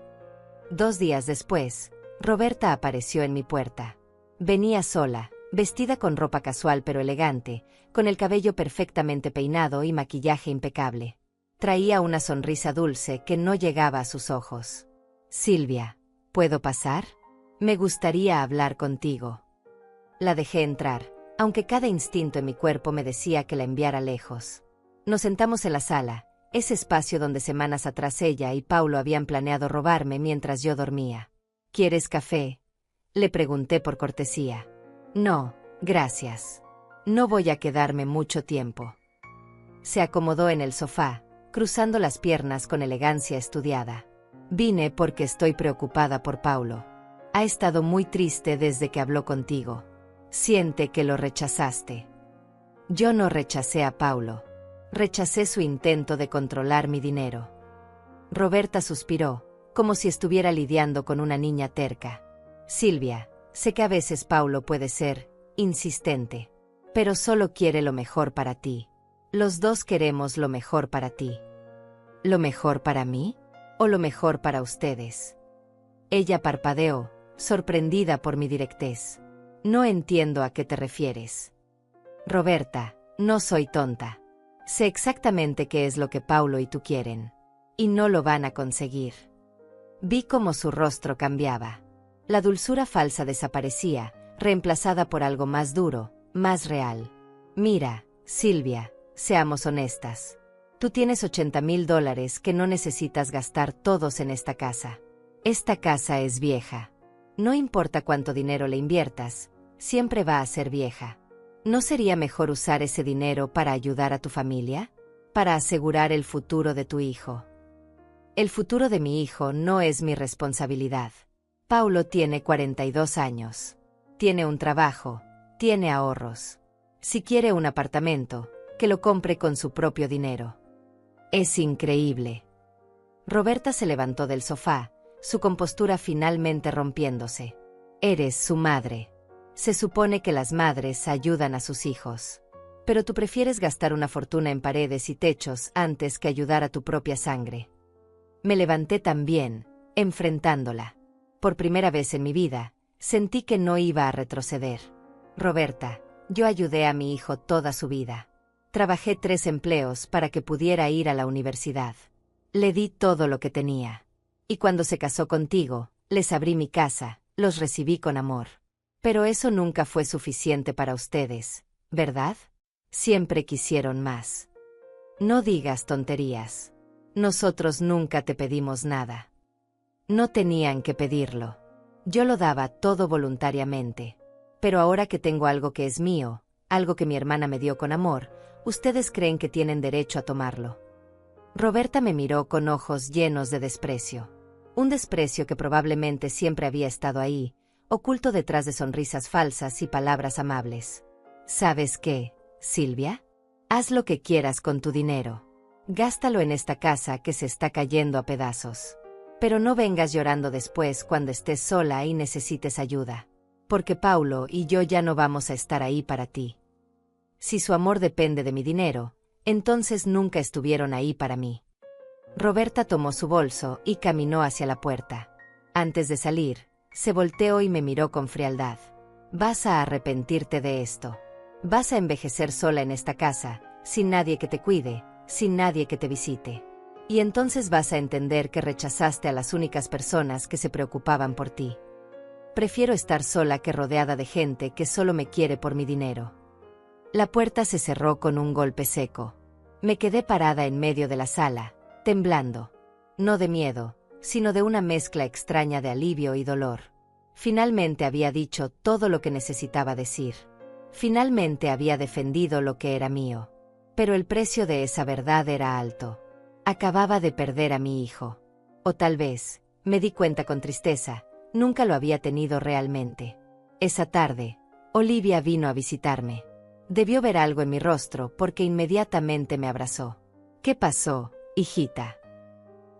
2 días después, Roberta apareció en mi puerta. Venía sola, vestida con ropa casual pero elegante, con el cabello perfectamente peinado y maquillaje impecable. Traía una sonrisa dulce que no llegaba a sus ojos. «Silvia, ¿puedo pasar? Me gustaría hablar contigo». La dejé entrar, aunque cada instinto en mi cuerpo me decía que la enviara lejos. Nos sentamos en la sala, ese espacio donde semanas atrás ella y Paulo habían planeado robarme mientras yo dormía. «¿Quieres café?», le pregunté por cortesía. «No, gracias. No voy a quedarme mucho tiempo». Se acomodó en el sofá, cruzando las piernas con elegancia estudiada. «Vine porque estoy preocupada por Paulo. Ha estado muy triste desde que habló contigo. Siente que lo rechazaste». Yo no rechacé a Paulo. Rechacé su intento de controlar mi dinero. Roberta suspiró, como si estuviera lidiando con una niña terca. «Silvia, sé que a veces Paulo puede ser insistente, pero solo quiere lo mejor para ti. Los dos queremos lo mejor para ti». «¿Lo mejor para mí? ¿O lo mejor para ustedes?». Ella parpadeó, sorprendida por mi directez. «No entiendo a qué te refieres». «Roberta, no soy tonta. Sé exactamente qué es lo que Paulo y tú quieren. Y no lo van a conseguir». Vi cómo su rostro cambiaba. La dulzura falsa desaparecía, reemplazada por algo más duro, más real. «Mira, Silvia, seamos honestas. Tú tienes $80,000 que no necesitas gastar todos en esta casa. Esta casa es vieja. No importa cuánto dinero le inviertas, siempre va a ser vieja. ¿No sería mejor usar ese dinero para ayudar a tu familia? Para asegurar el futuro de tu hijo». «El futuro de mi hijo no es mi responsabilidad. Paulo tiene 42 años. Tiene un trabajo, tiene ahorros. Si quiere un apartamento, que lo compre con su propio dinero». «Es increíble». Roberta se levantó del sofá, su compostura finalmente rompiéndose. «Eres su madre. Se supone que las madres ayudan a sus hijos. Pero tú prefieres gastar una fortuna en paredes y techos antes que ayudar a tu propia sangre». Me levanté también, enfrentándola. Por primera vez en mi vida, sentí que no iba a retroceder. «Roberta, yo ayudé a mi hijo toda su vida. Trabajé 3 empleos para que pudiera ir a la universidad. Le di todo lo que tenía. Y cuando se casó contigo, les abrí mi casa, los recibí con amor. Pero eso nunca fue suficiente para ustedes, ¿verdad? Siempre quisieron más. No digas tonterías. Nosotros nunca te pedimos nada. No tenían que pedirlo. Yo lo daba todo voluntariamente. Pero ahora que tengo algo que es mío, algo que mi hermana me dio con amor, ustedes creen que tienen derecho a tomarlo». Roberta me miró con ojos llenos de desprecio. Un desprecio que probablemente siempre había estado ahí, oculto detrás de sonrisas falsas y palabras amables. «¿Sabes qué, Silvia? Haz lo que quieras con tu dinero. Gástalo en esta casa que se está cayendo a pedazos. Pero no vengas llorando después cuando estés sola y necesites ayuda. Porque Paulo y yo ya no vamos a estar ahí para ti. Si su amor depende de mi dinero, entonces nunca estuvieron ahí para mí». Roberta tomó su bolso y caminó hacia la puerta. Antes de salir, se volteó y me miró con frialdad. «Vas a arrepentirte de esto. Vas a envejecer sola en esta casa, sin nadie que te cuide, sin nadie que te visite. Y entonces vas a entender que rechazaste a las únicas personas que se preocupaban por ti. Prefiero estar sola que rodeada de gente que solo me quiere por mi dinero». La puerta se cerró con un golpe seco. Me quedé parada en medio de la sala, temblando. No de miedo, sino de una mezcla extraña de alivio y dolor. Finalmente había dicho todo lo que necesitaba decir. Finalmente había defendido lo que era mío. Pero el precio de esa verdad era alto. Acababa de perder a mi hijo. O tal vez, me di cuenta con tristeza, nunca lo había tenido realmente. Esa tarde, Olivia vino a visitarme. Debió ver algo en mi rostro porque inmediatamente me abrazó. «¿Qué pasó, hijita?».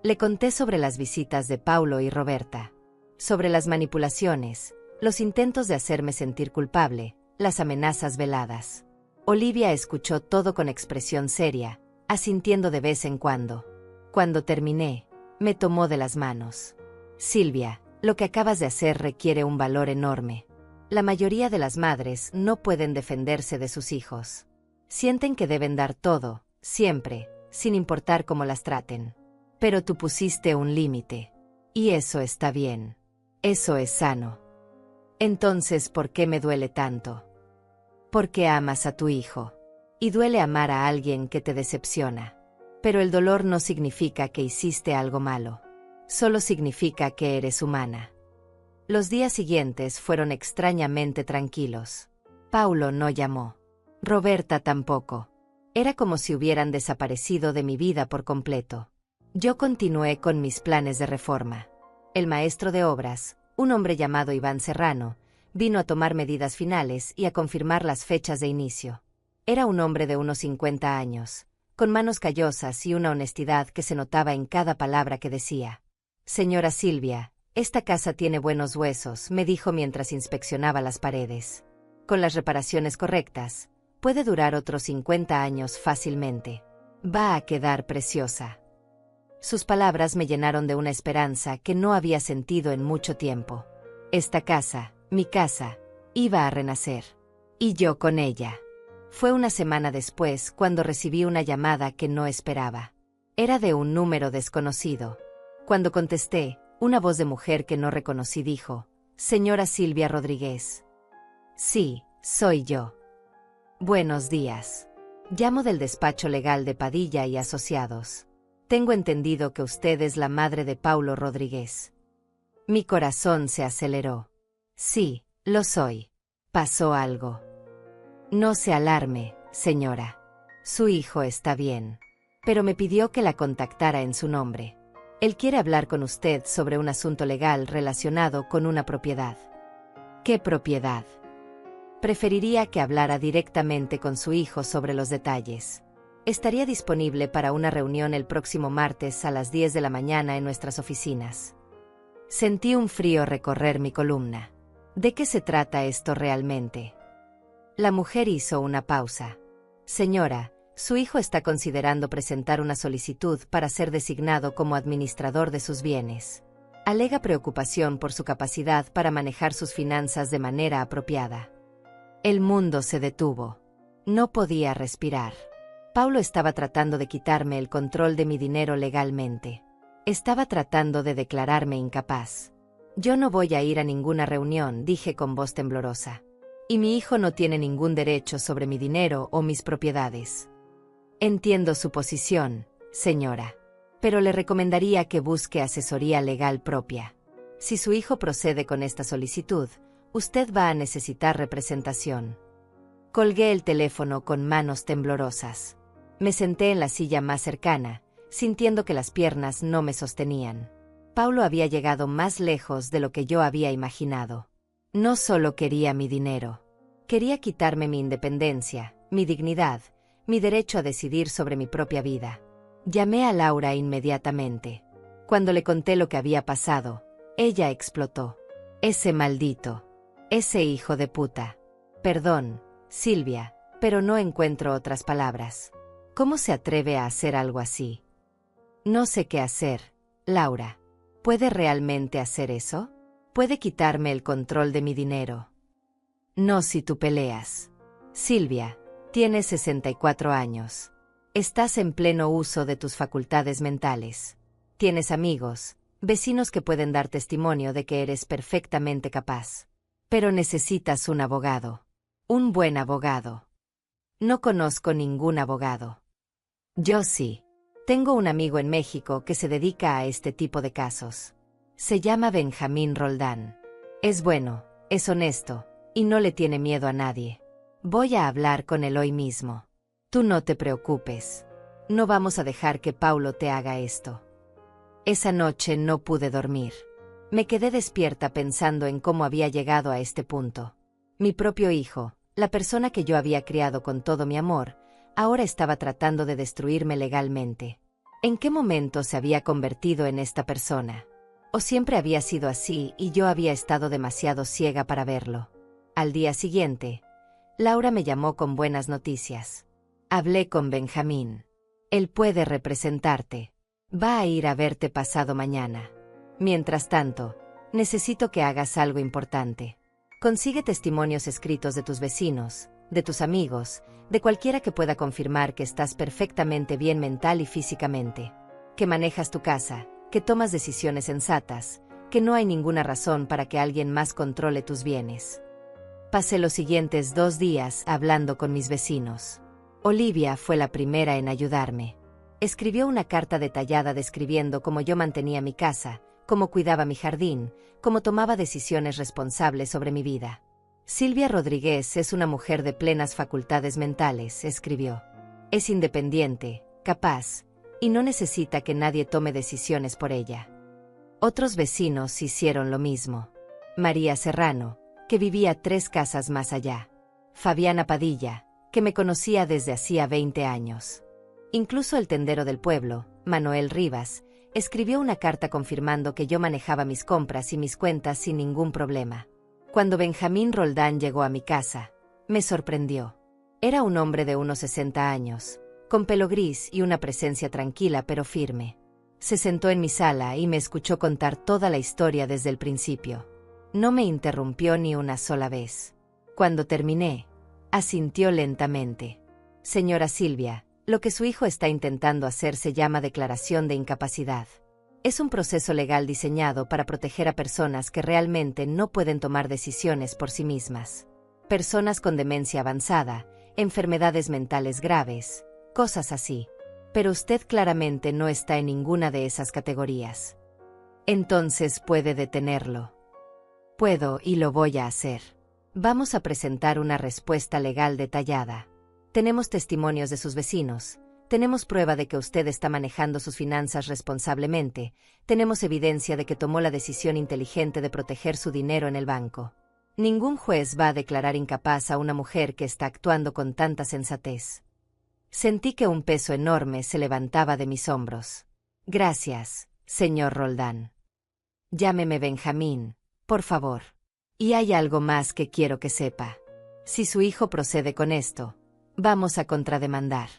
Le conté sobre las visitas de Paulo y Roberta, sobre las manipulaciones, los intentos de hacerme sentir culpable, las amenazas veladas. Olivia escuchó todo con expresión seria, asintiendo de vez en cuando. Cuando terminé, me tomó de las manos. «Silvia, lo que acabas de hacer requiere un valor enorme. La mayoría de las madres no pueden defenderse de sus hijos. Sienten que deben dar todo, siempre, sin importar cómo las traten. Pero tú pusiste un límite. Y eso está bien. Eso es sano. Entonces, ¿por qué me duele tanto? Porque amas a tu hijo. Y duele amar a alguien que te decepciona. Pero el dolor no significa que hiciste algo malo. Solo significa que eres humana. Los días siguientes fueron extrañamente tranquilos. Paulo no llamó. Roberta tampoco. Era como si hubieran desaparecido de mi vida por completo. Yo continué con mis planes de reforma. El maestro de obras, un hombre llamado Iván Serrano, vino a tomar medidas finales y a confirmar las fechas de inicio. Era un hombre de unos 50 años, con manos callosas y una honestidad que se notaba en cada palabra que decía. Señora Silvia, esta casa tiene buenos huesos, me dijo mientras inspeccionaba las paredes. Con las reparaciones correctas, puede durar otros 50 años fácilmente. Va a quedar preciosa. Sus palabras me llenaron de una esperanza que no había sentido en mucho tiempo. Esta casa, mi casa, iba a renacer. Y yo con ella. Fue una semana después cuando recibí una llamada que no esperaba. Era de un número desconocido. Cuando contesté, una voz de mujer que no reconocí dijo, «Señora Silvia Rodríguez». «Sí, soy yo». «Buenos días. Llamo del despacho legal de Padilla y Asociados. Tengo entendido que usted es la madre de Paulo Rodríguez». Mi corazón se aceleró. «Sí, lo soy. ¿Pasó algo?» «No se alarme, señora. Su hijo está bien. Pero me pidió que la contactara en su nombre. Él quiere hablar con usted sobre un asunto legal relacionado con una propiedad». «¿Qué propiedad?» «Preferiría que hablara directamente con su hijo sobre los detalles. Estaría disponible para una reunión el próximo martes a las 10 de la mañana en nuestras oficinas». Sentí un frío recorrer mi columna. ¿De qué se trata esto realmente? La mujer hizo una pausa. «Señora, su hijo está considerando presentar una solicitud para ser designado como administrador de sus bienes. Alega preocupación por su capacidad para manejar sus finanzas de manera apropiada». El mundo se detuvo. No podía respirar. Paulo estaba tratando de quitarme el control de mi dinero legalmente. Estaba tratando de declararme incapaz. «Yo no voy a ir a ninguna reunión», dije con voz temblorosa. «Y mi hijo no tiene ningún derecho sobre mi dinero o mis propiedades». «Entiendo su posición, señora. Pero le recomendaría que busque asesoría legal propia. Si su hijo procede con esta solicitud, usted va a necesitar representación». Colgué el teléfono con manos temblorosas. Me senté en la silla más cercana, sintiendo que las piernas no me sostenían. Paulo había llegado más lejos de lo que yo había imaginado. No solo quería mi dinero. Quería quitarme mi independencia, mi dignidad, mi derecho a decidir sobre mi propia vida. Llamé a Laura inmediatamente. Cuando le conté lo que había pasado, ella explotó. «Ese maldito. Ese hijo de puta. Perdón, Silvia, pero no encuentro otras palabras. ¿Cómo se atreve a hacer algo así?» «No sé qué hacer, Laura. ¿Puede realmente hacer eso? ¿Puede quitarme el control de mi dinero?» «No si tú peleas. Silvia, tienes 64 años. Estás en pleno uso de tus facultades mentales. Tienes amigos, vecinos que pueden dar testimonio de que eres perfectamente capaz. Pero necesitas un abogado. Un buen abogado». «No conozco ningún abogado». «Yo sí. Tengo un amigo en México que se dedica a este tipo de casos. Se llama Benjamín Roldán. Es bueno, es honesto, y no le tiene miedo a nadie. Voy a hablar con él hoy mismo. Tú no te preocupes. No vamos a dejar que Paulo te haga esto». Esa noche no pude dormir. Me quedé despierta pensando en cómo había llegado a este punto. Mi propio hijo, la persona que yo había criado con todo mi amor, ahora estaba tratando de destruirme legalmente. ¿En qué momento se había convertido en esta persona? ¿O siempre había sido así y yo había estado demasiado ciega para verlo? Al día siguiente, Laura me llamó con buenas noticias. Hablé con Benjamín. Él puede representarte. Va a ir a verte pasado mañana. Mientras tanto, necesito que hagas algo importante. Consigue testimonios escritos de tus vecinos, de tus amigos, de cualquiera que pueda confirmar que estás perfectamente bien mental y físicamente, que manejas tu casa, que tomas decisiones sensatas, que no hay ninguna razón para que alguien más controle tus bienes. Pasé los siguientes 2 días hablando con mis vecinos. Olivia fue la primera en ayudarme. Escribió una carta detallada describiendo cómo yo mantenía mi casa, cómo cuidaba mi jardín, cómo tomaba decisiones responsables sobre mi vida. Silvia Rodríguez es una mujer de plenas facultades mentales, escribió. Es independiente, capaz, y no necesita que nadie tome decisiones por ella. Otros vecinos hicieron lo mismo. María Serrano, que vivía 3 casas más allá. Fabiana Padilla, que me conocía desde hacía 20 años. Incluso el tendero del pueblo, Manuel Rivas, escribió una carta confirmando que yo manejaba mis compras y mis cuentas sin ningún problema. Cuando Benjamín Roldán llegó a mi casa, me sorprendió. Era un hombre de unos 60 años, con pelo gris y una presencia tranquila pero firme. Se sentó en mi sala y me escuchó contar toda la historia desde el principio. No me interrumpió ni una sola vez. Cuando terminé, asintió lentamente. Señora Silvia, lo que su hijo está intentando hacer se llama declaración de incapacidad. Es un proceso legal diseñado para proteger a personas que realmente no pueden tomar decisiones por sí mismas. Personas con demencia avanzada, enfermedades mentales graves, cosas así. Pero usted claramente no está en ninguna de esas categorías. Entonces puede detenerlo. Puedo y lo voy a hacer. Vamos a presentar una respuesta legal detallada. Tenemos testimonios de sus vecinos. Tenemos prueba de que usted está manejando sus finanzas responsablemente. Tenemos evidencia de que tomó la decisión inteligente de proteger su dinero en el banco. Ningún juez va a declarar incapaz a una mujer que está actuando con tanta sensatez. Sentí que un peso enorme se levantaba de mis hombros. Gracias, señor Roldán. Llámeme Benjamín, por favor. Y hay algo más que quiero que sepa. Si su hijo procede con esto, vamos a contrademandar.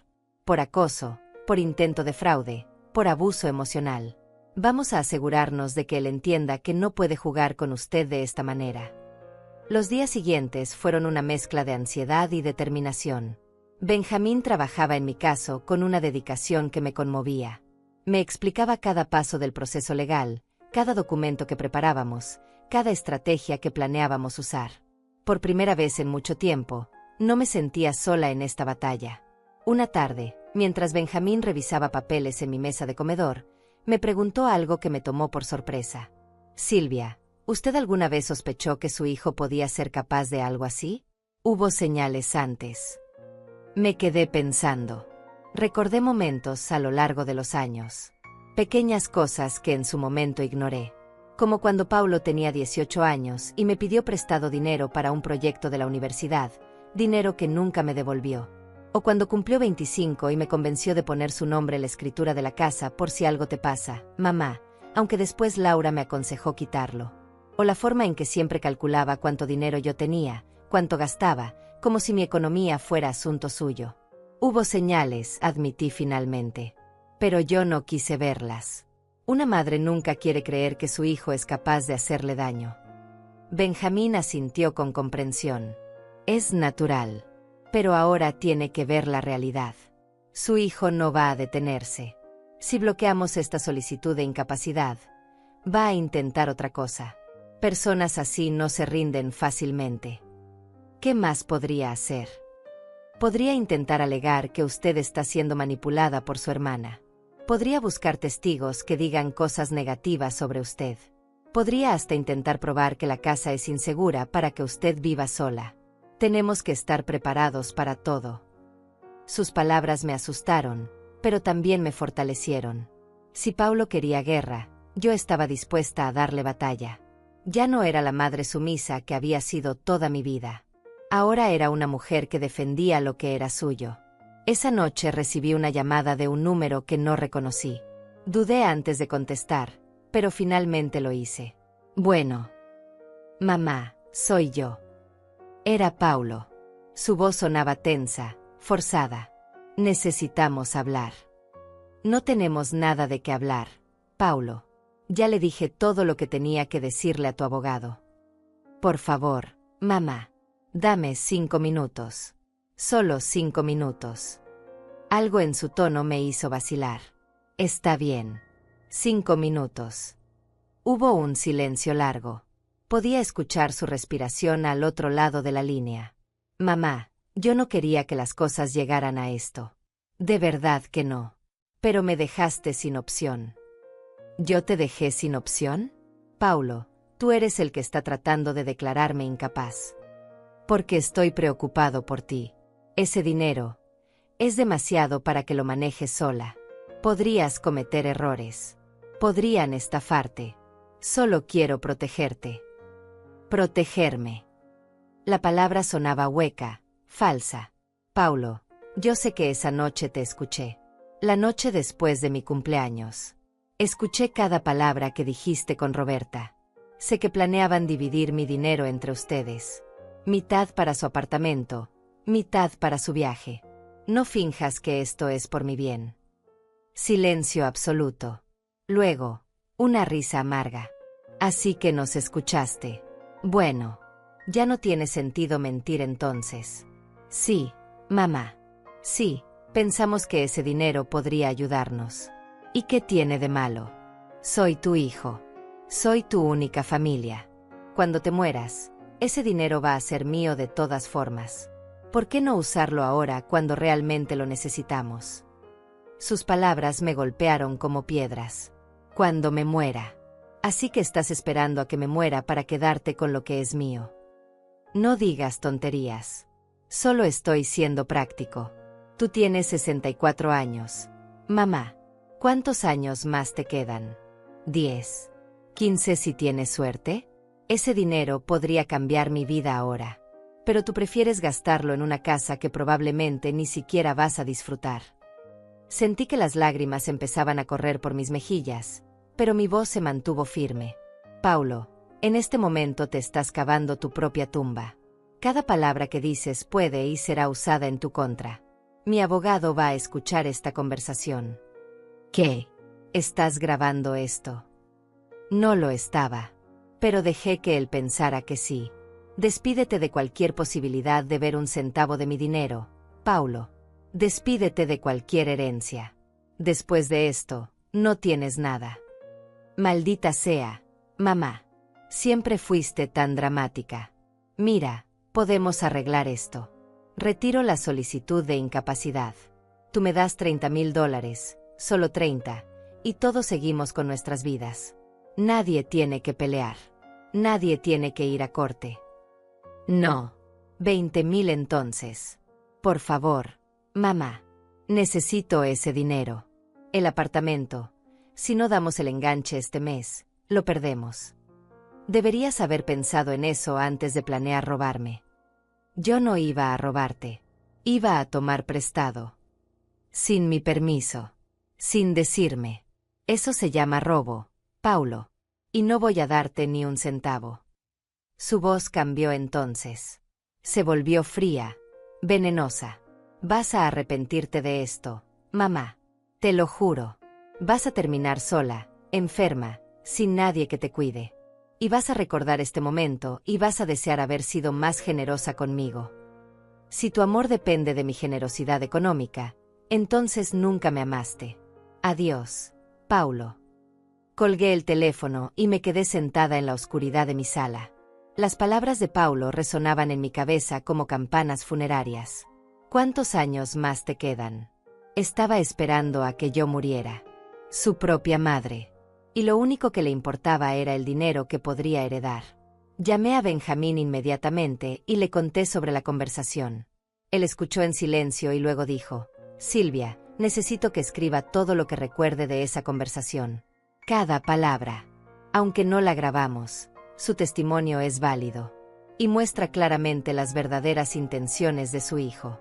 Por acoso, por intento de fraude, por abuso emocional. Vamos a asegurarnos de que él entienda que no puede jugar con usted de esta manera. Los días siguientes fueron una mezcla de ansiedad y determinación. Benjamín trabajaba en mi caso con una dedicación que me conmovía. Me explicaba cada paso del proceso legal, cada documento que preparábamos, cada estrategia que planeábamos usar. Por primera vez en mucho tiempo, no me sentía sola en esta batalla. Una tarde, mientras Benjamín revisaba papeles en mi mesa de comedor, me preguntó algo que me tomó por sorpresa. Silvia, ¿usted alguna vez sospechó que su hijo podía ser capaz de algo así? Hubo señales antes. Me quedé pensando. Recordé momentos a lo largo de los años. Pequeñas cosas que en su momento ignoré. Como cuando Paulo tenía 18 años y me pidió prestado dinero para un proyecto de la universidad, dinero que nunca me devolvió. O cuando cumplió 25 y me convenció de poner su nombre en la escritura de la casa por si algo te pasa, mamá, aunque después Laura me aconsejó quitarlo. O la forma en que siempre calculaba cuánto dinero yo tenía, cuánto gastaba, como si mi economía fuera asunto suyo. Hubo señales, admití finalmente. Pero yo no quise verlas. Una madre nunca quiere creer que su hijo es capaz de hacerle daño. Benjamín asintió con comprensión. Es natural. Pero ahora tiene que ver la realidad. Su hijo no va a detenerse. Si bloqueamos esta solicitud de incapacidad, va a intentar otra cosa. Personas así no se rinden fácilmente. ¿Qué más podría hacer? Podría intentar alegar que usted está siendo manipulada por su hermana. Podría buscar testigos que digan cosas negativas sobre usted. Podría hasta intentar probar que la casa es insegura para que usted viva sola. Tenemos que estar preparados para todo. Sus palabras me asustaron, pero también me fortalecieron. Si Paulo quería guerra, yo estaba dispuesta a darle batalla. Ya no era la madre sumisa que había sido toda mi vida. Ahora era una mujer que defendía lo que era suyo. Esa noche recibí una llamada de un número que no reconocí. Dudé antes de contestar, pero finalmente lo hice. Bueno. Mamá, soy yo. Era Paulo. Su voz sonaba tensa, forzada. Necesitamos hablar. No tenemos nada de qué hablar, Paulo. Ya le dije todo lo que tenía que decirle a tu abogado. Por favor, Mamá, dame 5 minutos. Solo 5 minutos. Algo en su tono me hizo vacilar. Está bien. 5 minutos. Hubo un silencio largo. Podía escuchar su respiración al otro lado de la línea. Mamá, yo no quería que las cosas llegaran a esto. De verdad que no. Pero me dejaste sin opción. ¿Yo te dejé sin opción? Paulo, tú eres el que está tratando de declararme incapaz. Porque estoy preocupado por ti. Ese dinero es demasiado para que lo manejes sola. Podrías cometer errores. Podrían estafarte. Solo quiero protegerte. Protegerme. La palabra sonaba hueca, falsa. Paulo, yo sé que esa noche te escuché. La noche después de mi cumpleaños. Escuché cada palabra que dijiste con Roberta. Sé que planeaban dividir mi dinero entre ustedes. Mitad para su apartamento, mitad para su viaje. No finjas que esto es por mi bien. Silencio absoluto. Luego, una risa amarga. Así que nos escuchaste. Bueno, ya no tiene sentido mentir entonces. Sí, mamá. Sí, pensamos que ese dinero podría ayudarnos. ¿Y qué tiene de malo? Soy tu hijo. Soy tu única familia. Cuando te mueras, ese dinero va a ser mío de todas formas. ¿Por qué no usarlo ahora cuando realmente lo necesitamos? Sus palabras me golpearon como piedras. Cuando me muera. Así que estás esperando a que me muera para quedarte con lo que es mío. No digas tonterías. Solo estoy siendo práctico. Tú tienes 64 años. Mamá, ¿cuántos años más te quedan? 10. 15 si tienes suerte. Ese dinero podría cambiar mi vida ahora. Pero tú prefieres gastarlo en una casa que probablemente ni siquiera vas a disfrutar. Sentí que las lágrimas empezaban a correr por mis mejillas, pero mi voz se mantuvo firme. Paulo, en este momento te estás cavando tu propia tumba. Cada palabra que dices puede y será usada en tu contra. Mi abogado va a escuchar esta conversación. ¿Qué? ¿Estás grabando esto? No lo estaba. Pero dejé que él pensara que sí. Despídete de cualquier posibilidad de ver un centavo de mi dinero, Paulo. Despídete de cualquier herencia. Después de esto, no tienes nada. Maldita sea, mamá. Siempre fuiste tan dramática. Mira, podemos arreglar esto. Retiro la solicitud de incapacidad. Tú me das $30,000, solo 30, y todos seguimos con nuestras vidas. Nadie tiene que pelear. Nadie tiene que ir a corte. No. 20,000 entonces. Por favor, mamá. Necesito ese dinero. El apartamento. Si no damos el enganche este mes, lo perdemos. Deberías haber pensado en eso antes de planear robarme. Yo no iba a robarte. Iba a tomar prestado. Sin mi permiso. Sin decirme. Eso se llama robo, Paulo. Y no voy a darte ni un centavo. Su voz cambió entonces. Se volvió fría, venenosa. Vas a arrepentirte de esto, mamá. Te lo juro. Vas a terminar sola, enferma, sin nadie que te cuide. Y vas a recordar este momento y vas a desear haber sido más generosa conmigo. Si tu amor depende de mi generosidad económica, entonces nunca me amaste. Adiós, Paulo. Colgué el teléfono y me quedé sentada en la oscuridad de mi sala. Las palabras de Paulo resonaban en mi cabeza como campanas funerarias. ¿Cuántos años más te quedan? Estaba esperando a que yo muriera. Su propia madre. Y lo único que le importaba era el dinero que podría heredar. Llamé a Benjamín inmediatamente y le conté sobre la conversación. Él escuchó en silencio y luego dijo: Silvia, necesito que escriba todo lo que recuerde de esa conversación. Cada palabra. Aunque no la grabamos, su testimonio es válido. Y muestra claramente las verdaderas intenciones de su hijo.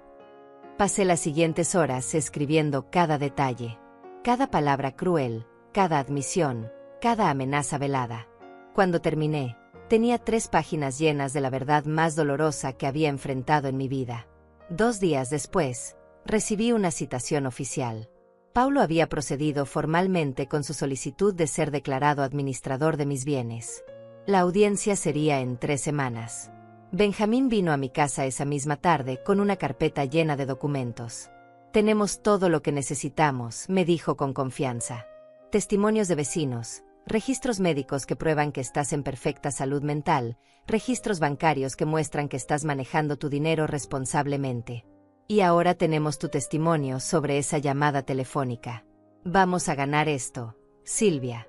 Pasé las siguientes horas escribiendo cada detalle. Cada palabra cruel, cada admisión, cada amenaza velada. Cuando terminé, tenía 3 páginas llenas de la verdad más dolorosa que había enfrentado en mi vida. 2 días después, recibí una citación oficial. Paulo había procedido formalmente con su solicitud de ser declarado administrador de mis bienes. La audiencia sería en 3 semanas. Benjamín vino a mi casa esa misma tarde con una carpeta llena de documentos. Tenemos todo lo que necesitamos, me dijo con confianza. Testimonios de vecinos, registros médicos que prueban que estás en perfecta salud mental, registros bancarios que muestran que estás manejando tu dinero responsablemente. Y ahora tenemos tu testimonio sobre esa llamada telefónica. Vamos a ganar esto, Silvia.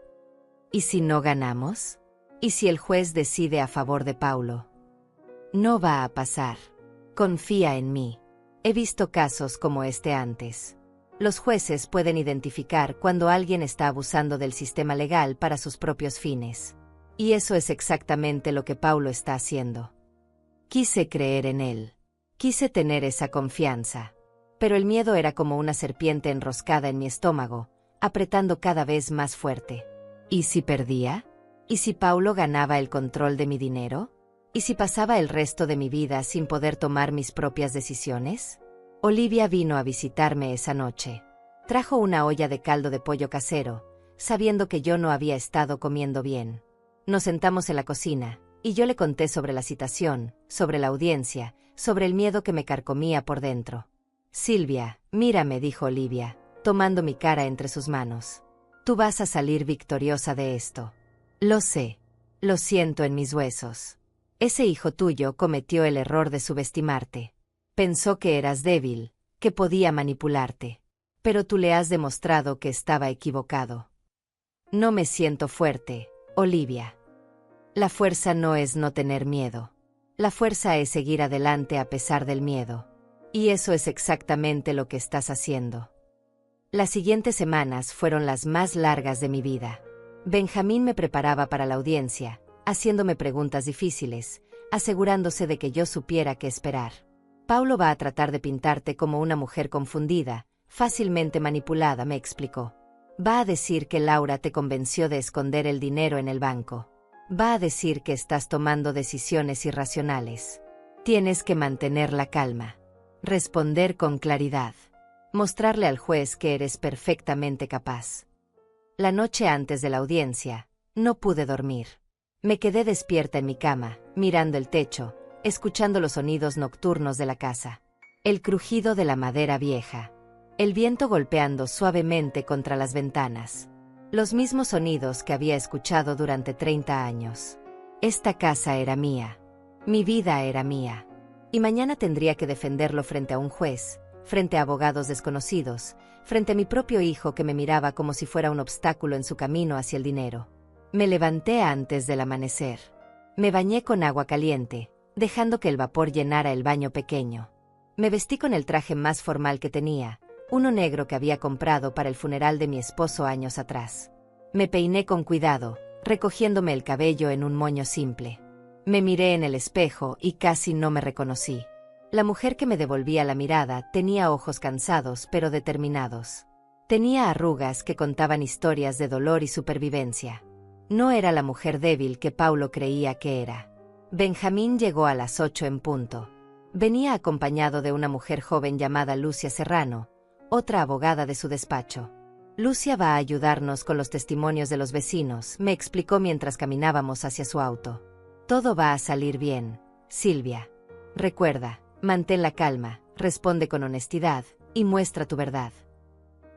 ¿Y si no ganamos? ¿Y si el juez decide a favor de Paulo? No va a pasar. Confía en mí. He visto casos como este antes. Los jueces pueden identificar cuando alguien está abusando del sistema legal para sus propios fines. Y eso es exactamente lo que Paulo está haciendo. Quise creer en él. Quise tener esa confianza. Pero el miedo era como una serpiente enroscada en mi estómago, apretando cada vez más fuerte. ¿Y si perdía? ¿Y si Paulo ganaba el control de mi dinero? ¿Y si pasaba el resto de mi vida sin poder tomar mis propias decisiones? Olivia vino a visitarme esa noche. Trajo una olla de caldo de pollo casero, sabiendo que yo no había estado comiendo bien. Nos sentamos en la cocina, y yo le conté sobre la citación, sobre la audiencia, sobre el miedo que me carcomía por dentro. Silvia, mírame, dijo Olivia, tomando mi cara entre sus manos. Tú vas a salir victoriosa de esto. Lo sé. Lo siento en mis huesos. Ese hijo tuyo cometió el error de subestimarte. Pensó que eras débil, que podía manipularte. Pero tú le has demostrado que estaba equivocado. No me siento fuerte, Olivia. La fuerza no es no tener miedo. La fuerza es seguir adelante a pesar del miedo. Y eso es exactamente lo que estás haciendo. Las siguientes semanas fueron las más largas de mi vida. Benjamín me preparaba para la audiencia, haciéndome preguntas difíciles, asegurándose de que yo supiera qué esperar. Paulo va a tratar de pintarte como una mujer confundida, fácilmente manipulada, me explicó. Va a decir que Laura te convenció de esconder el dinero en el banco. Va a decir que estás tomando decisiones irracionales. Tienes que mantener la calma. Responder con claridad. Mostrarle al juez que eres perfectamente capaz. La noche antes de la audiencia, no pude dormir. Me quedé despierta en mi cama, mirando el techo, escuchando los sonidos nocturnos de la casa. El crujido de la madera vieja. El viento golpeando suavemente contra las ventanas. Los mismos sonidos que había escuchado durante 30 años. Esta casa era mía. Mi vida era mía. Y mañana tendría que defenderlo frente a un juez, frente a abogados desconocidos, frente a mi propio hijo que me miraba como si fuera un obstáculo en su camino hacia el dinero. Me levanté antes del amanecer. Me bañé con agua caliente, dejando que el vapor llenara el baño pequeño. Me vestí con el traje más formal que tenía, uno negro que había comprado para el funeral de mi esposo años atrás. Me peiné con cuidado, recogiéndome el cabello en un moño simple. Me miré en el espejo y casi no me reconocí. La mujer que me devolvía la mirada tenía ojos cansados pero determinados. Tenía arrugas que contaban historias de dolor y supervivencia. No era la mujer débil que Paulo creía que era. Benjamín llegó a las 8 en punto. Venía acompañado de una mujer joven llamada Lucia Serrano, otra abogada de su despacho. Lucia va a ayudarnos con los testimonios de los vecinos, me explicó mientras caminábamos hacia su auto. Todo va a salir bien, Silvia. Recuerda, mantén la calma, responde con honestidad, y muestra tu verdad.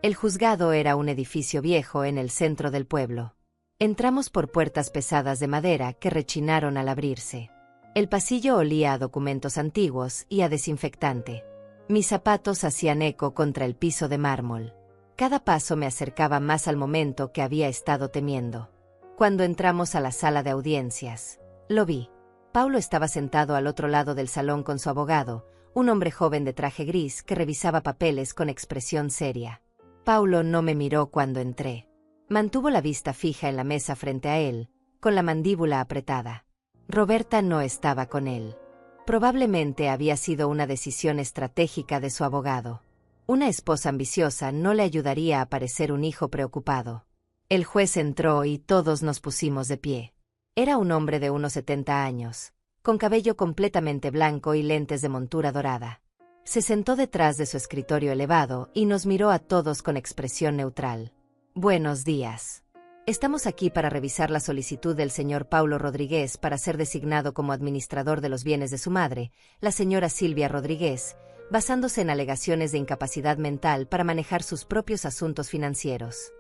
El juzgado era un edificio viejo en el centro del pueblo. Entramos por puertas pesadas de madera que rechinaron al abrirse. El pasillo olía a documentos antiguos y a desinfectante. Mis zapatos hacían eco contra el piso de mármol. Cada paso me acercaba más al momento que había estado temiendo. Cuando entramos a la sala de audiencias, lo vi. Paulo estaba sentado al otro lado del salón con su abogado, un hombre joven de traje gris que revisaba papeles con expresión seria. Paulo no me miró cuando entré. Mantuvo la vista fija en la mesa frente a él, con la mandíbula apretada. Roberta no estaba con él. Probablemente había sido una decisión estratégica de su abogado. Una esposa ambiciosa no le ayudaría a parecer un hijo preocupado. El juez entró y todos nos pusimos de pie. Era un hombre de unos 70 años, con cabello completamente blanco y lentes de montura dorada. Se sentó detrás de su escritorio elevado y nos miró a todos con expresión neutral. «Buenos días». Estamos aquí para revisar la solicitud del señor Paulo Rodríguez para ser designado como administrador de los bienes de su madre, la señora Silvia Rodríguez, basándose en alegaciones de incapacidad mental para manejar sus propios asuntos financieros.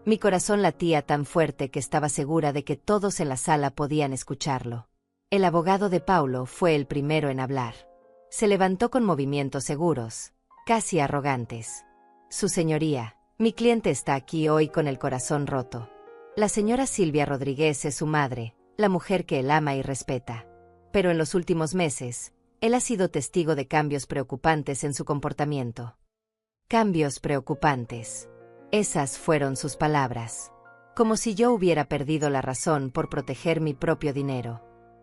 Mi corazón latía tan fuerte que estaba segura de que todos en la sala podían escucharlo. El abogado de Paulo fue el primero en hablar. Se levantó con movimientos seguros, casi arrogantes. Su señoría, mi cliente está aquí hoy con el corazón roto. La señora Silvia Rodríguez es su madre, la mujer que él ama y respeta. Pero en los últimos meses, él ha sido testigo de cambios preocupantes en su comportamiento. Cambios preocupantes. Esas fueron sus palabras. Como si yo hubiera perdido la razón por proteger mi propio dinero.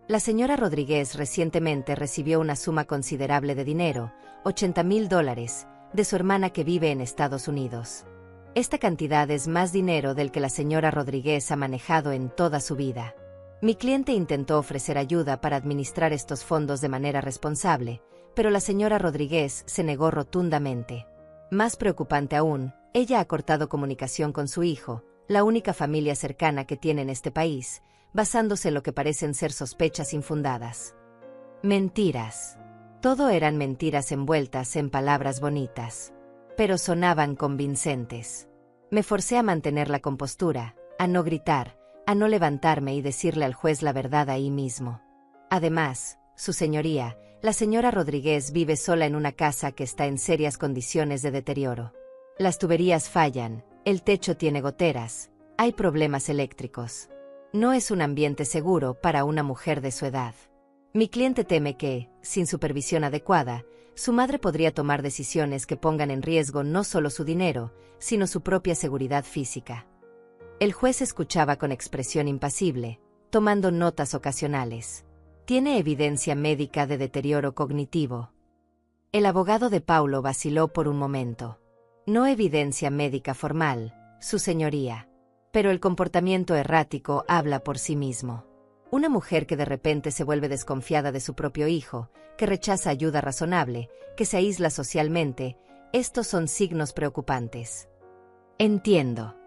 La señora Rodríguez recientemente recibió una suma considerable de dinero, $80,000, de su hermana que vive en Estados Unidos. Esta cantidad es más dinero del que la señora Rodríguez ha manejado en toda su vida. Mi cliente intentó ofrecer ayuda para administrar estos fondos de manera responsable, pero la señora Rodríguez se negó rotundamente. Más preocupante aún, ella ha cortado comunicación con su hijo, la única familia cercana que tiene en este país, basándose en lo que parecen ser sospechas infundadas. Mentiras. Todo eran mentiras envueltas en palabras bonitas. Pero sonaban convincentes. Me forcé a mantener la compostura, a no gritar, a no levantarme y decirle al juez la verdad ahí mismo. Además, su señoría, la señora Rodríguez vive sola en una casa que está en serias condiciones de deterioro. Las tuberías fallan, el techo tiene goteras, hay problemas eléctricos. No es un ambiente seguro para una mujer de su edad. Mi cliente teme que, sin supervisión adecuada, su madre podría tomar decisiones que pongan en riesgo no solo su dinero, sino su propia seguridad física. El juez escuchaba con expresión impasible, tomando notas ocasionales. Tiene evidencia médica de deterioro cognitivo. El abogado de Paulo vaciló por un momento. No evidencia médica formal, su señoría. Pero el comportamiento errático habla por sí mismo. Una mujer que de repente se vuelve desconfiada de su propio hijo, que rechaza ayuda razonable, que se aísla socialmente, estos son signos preocupantes. Entiendo.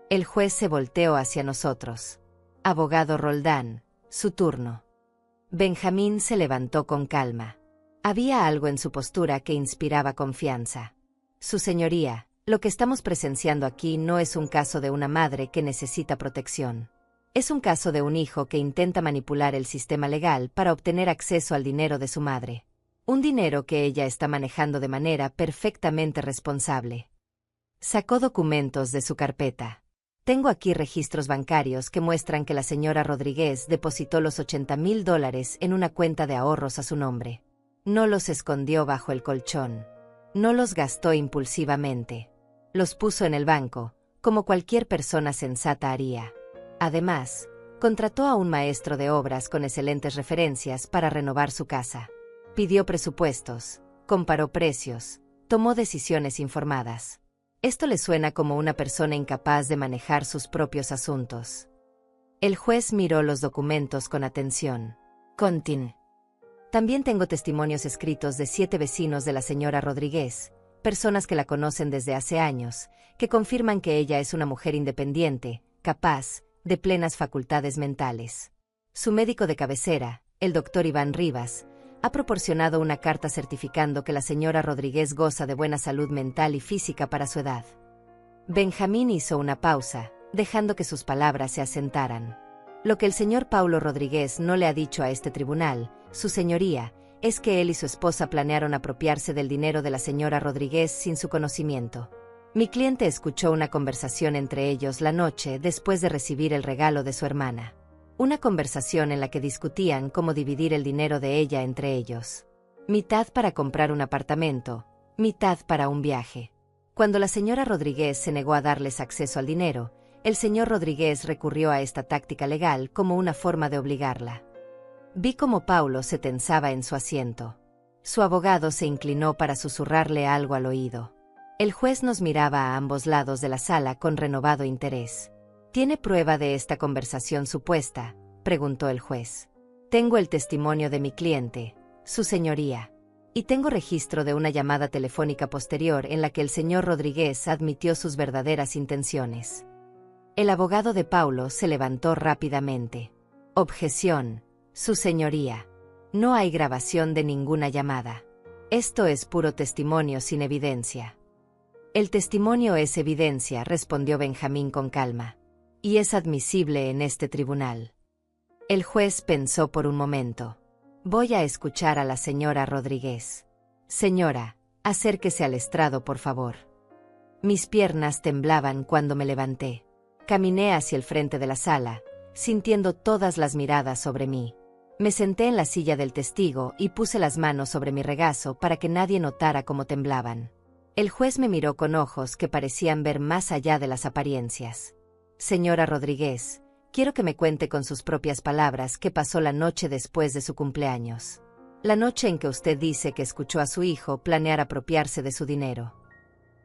El juez se volteó hacia nosotros. Abogado Roldán, su turno. Benjamín se levantó con calma. Había algo en su postura que inspiraba confianza. Su señoría, lo que estamos presenciando aquí no es un caso de una madre que necesita protección. Es un caso de un hijo que intenta manipular el sistema legal para obtener acceso al dinero de su madre. Un dinero que ella está manejando de manera perfectamente responsable. Sacó documentos de su carpeta. Tengo aquí registros bancarios que muestran que la señora Rodríguez depositó los $80,000 en una cuenta de ahorros a su nombre. No los escondió bajo el colchón. No los gastó impulsivamente. Los puso en el banco, como cualquier persona sensata haría. Además, contrató a un maestro de obras con excelentes referencias para renovar su casa. Pidió presupuestos, comparó precios, tomó decisiones informadas. Esto le suena como una persona incapaz de manejar sus propios asuntos. El juez miró los documentos con atención. También tengo testimonios escritos de 7 vecinos de la señora Rodríguez, personas que la conocen desde hace años, que confirman que ella es una mujer independiente, capaz, de plenas facultades mentales. Su médico de cabecera, el doctor Iván Rivas, ha proporcionado una carta certificando que la señora Rodríguez goza de buena salud mental y física para su edad. Benjamín hizo una pausa, dejando que sus palabras se asentaran. Lo que el señor Paulo Rodríguez no le ha dicho a este tribunal, su señoría, es que él y su esposa planearon apropiarse del dinero de la señora Rodríguez sin su conocimiento. Mi cliente escuchó una conversación entre ellos la noche después de recibir el regalo de su hermana. Una conversación en la que discutían cómo dividir el dinero de ella entre ellos. Mitad para comprar un apartamento, mitad para un viaje. Cuando la señora Rodríguez se negó a darles acceso al dinero, el señor Rodríguez recurrió a esta táctica legal como una forma de obligarla. Vi cómo Paulo se tensaba en su asiento. Su abogado se inclinó para susurrarle algo al oído. El juez nos miraba a ambos lados de la sala con renovado interés. ¿Tiene prueba de esta conversación supuesta?, preguntó el juez. Tengo el testimonio de mi cliente, su señoría. Y tengo registro de una llamada telefónica posterior en la que el señor Rodríguez admitió sus verdaderas intenciones. El abogado de Paulo se levantó rápidamente. Objeción, Su Señoría. No hay grabación de ninguna llamada. Esto es puro testimonio sin evidencia. El testimonio es evidencia, respondió Benjamín con calma. Y es admisible en este tribunal. El juez pensó por un momento. Voy a escuchar a la señora Rodríguez. Señora, acérquese al estrado, por favor. Mis piernas temblaban cuando me levanté. Caminé hacia el frente de la sala, sintiendo todas las miradas sobre mí. Me senté en la silla del testigo y puse las manos sobre mi regazo para que nadie notara cómo temblaban. El juez me miró con ojos que parecían ver más allá de las apariencias. Señora Rodríguez, quiero que me cuente con sus propias palabras qué pasó la noche después de su cumpleaños. La noche en que usted dice que escuchó a su hijo planear apropiarse de su dinero.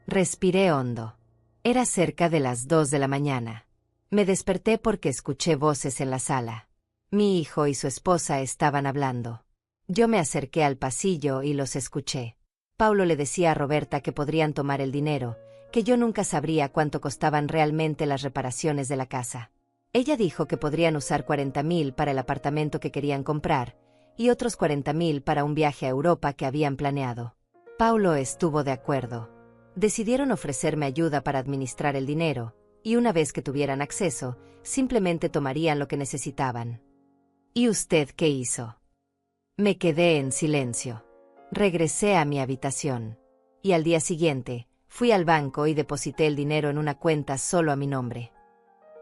Respiré hondo. Era cerca de las 2 de la mañana. Me desperté porque escuché voces en la sala. Mi hijo y su esposa estaban hablando. Yo me acerqué al pasillo y los escuché. Paulo le decía a Roberta que podrían tomar el dinero, que yo nunca sabría cuánto costaban realmente las reparaciones de la casa. Ella dijo que podrían usar 40.000 para el apartamento que querían comprar, y otros 40.000 para un viaje a Europa que habían planeado. Paulo estuvo de acuerdo. Decidieron ofrecerme ayuda para administrar el dinero, y una vez que tuvieran acceso, simplemente tomarían lo que necesitaban. ¿Y usted qué hizo? Me quedé en silencio. Regresé a mi habitación. Y al día siguiente, fui al banco y deposité el dinero en una cuenta solo a mi nombre.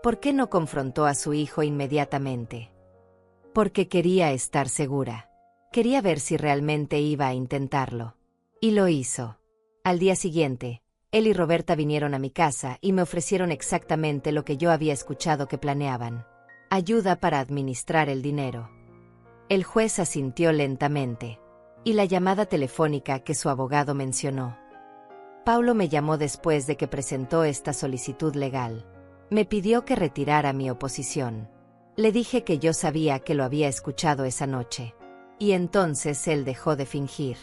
¿Por qué no confrontó a su hijo inmediatamente? Porque quería estar segura. Quería ver si realmente iba a intentarlo. Y lo hizo. Al día siguiente, él y Roberta vinieron a mi casa y me ofrecieron exactamente lo que yo había escuchado que planeaban. Ayuda para administrar el dinero. El juez asintió lentamente. Y la llamada telefónica que su abogado mencionó. Paulo me llamó después de que presentó esta solicitud legal. Me pidió que retirara mi oposición. Le dije que yo sabía que lo había escuchado esa noche. Y entonces él dejó de fingir.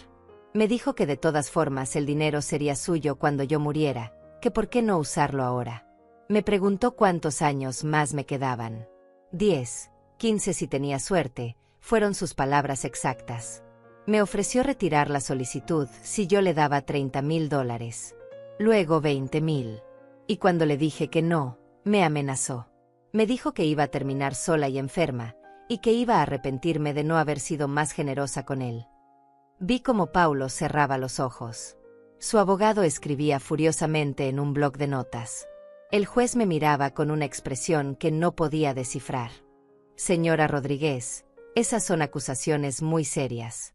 Me dijo que de todas formas el dinero sería suyo cuando yo muriera, que por qué no usarlo ahora. Me preguntó cuántos años más me quedaban. 10, 15 si tenía suerte, fueron sus palabras exactas. Me ofreció retirar la solicitud si yo le daba $30.000. Luego 20.000. Y cuando le dije que no, me amenazó. Me dijo que iba a terminar sola y enferma, y que iba a arrepentirme de no haber sido más generosa con él. Vi cómo Paulo cerraba los ojos. Su abogado escribía furiosamente en un bloc de notas. El juez me miraba con una expresión que no podía descifrar. Señora Rodríguez, esas son acusaciones muy serias.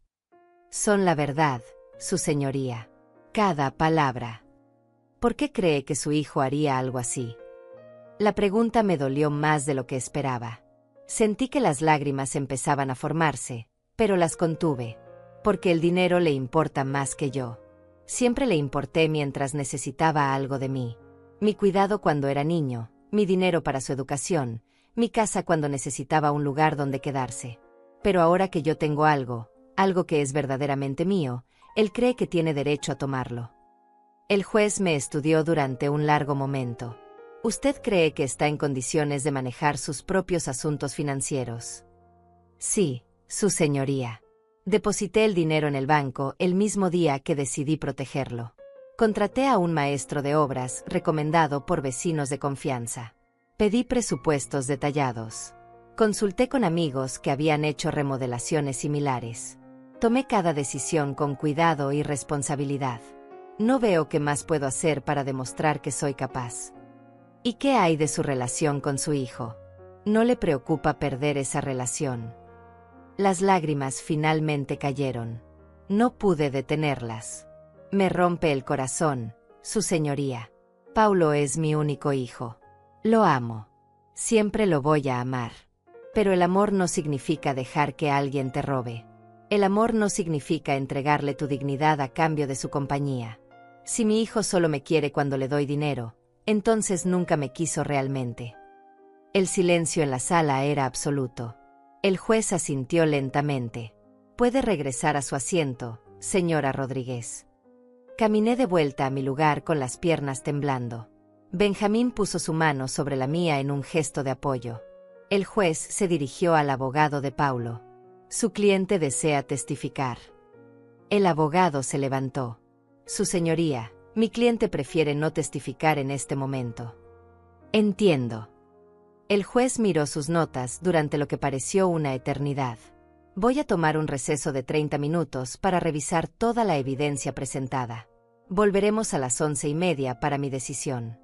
Son la verdad, Su Señoría. Cada palabra. ¿Por qué cree que su hijo haría algo así? La pregunta me dolió más de lo que esperaba. Sentí que las lágrimas empezaban a formarse, pero las contuve. Porque el dinero le importa más que yo. Siempre le importé mientras necesitaba algo de mí. Mi cuidado cuando era niño, mi dinero para su educación, mi casa cuando necesitaba un lugar donde quedarse. Pero ahora que yo tengo algo que es verdaderamente mío, él cree que tiene derecho a tomarlo. El juez me estudió durante un largo momento. ¿Usted cree que está en condiciones de manejar sus propios asuntos financieros? Sí, Su Señoría. Deposité el dinero en el banco el mismo día que decidí protegerlo. Contraté a un maestro de obras recomendado por vecinos de confianza. Pedí presupuestos detallados. Consulté con amigos que habían hecho remodelaciones similares. Tomé cada decisión con cuidado y responsabilidad. No veo qué más puedo hacer para demostrar que soy capaz. ¿Y qué hay de su relación con su hijo? ¿No le preocupa perder esa relación? Las lágrimas finalmente cayeron. No pude detenerlas. Me rompe el corazón, Su Señoría. Paulo es mi único hijo. Lo amo. Siempre lo voy a amar. Pero el amor no significa dejar que alguien te robe. El amor no significa entregarle tu dignidad a cambio de su compañía. Si mi hijo solo me quiere cuando le doy dinero, entonces nunca me quiso realmente. El silencio en la sala era absoluto. El juez asintió lentamente. Puede regresar a su asiento, señora Rodríguez. Caminé de vuelta a mi lugar con las piernas temblando. Benjamín puso su mano sobre la mía en un gesto de apoyo. El juez se dirigió al abogado de Paulo. Su cliente desea testificar. El abogado se levantó. Su señoría, mi cliente prefiere no testificar en este momento. Entiendo. El juez miró sus notas durante lo que pareció una eternidad. Voy a tomar un receso de 30 minutos para revisar toda la evidencia presentada. Volveremos a las 11:30 para mi decisión.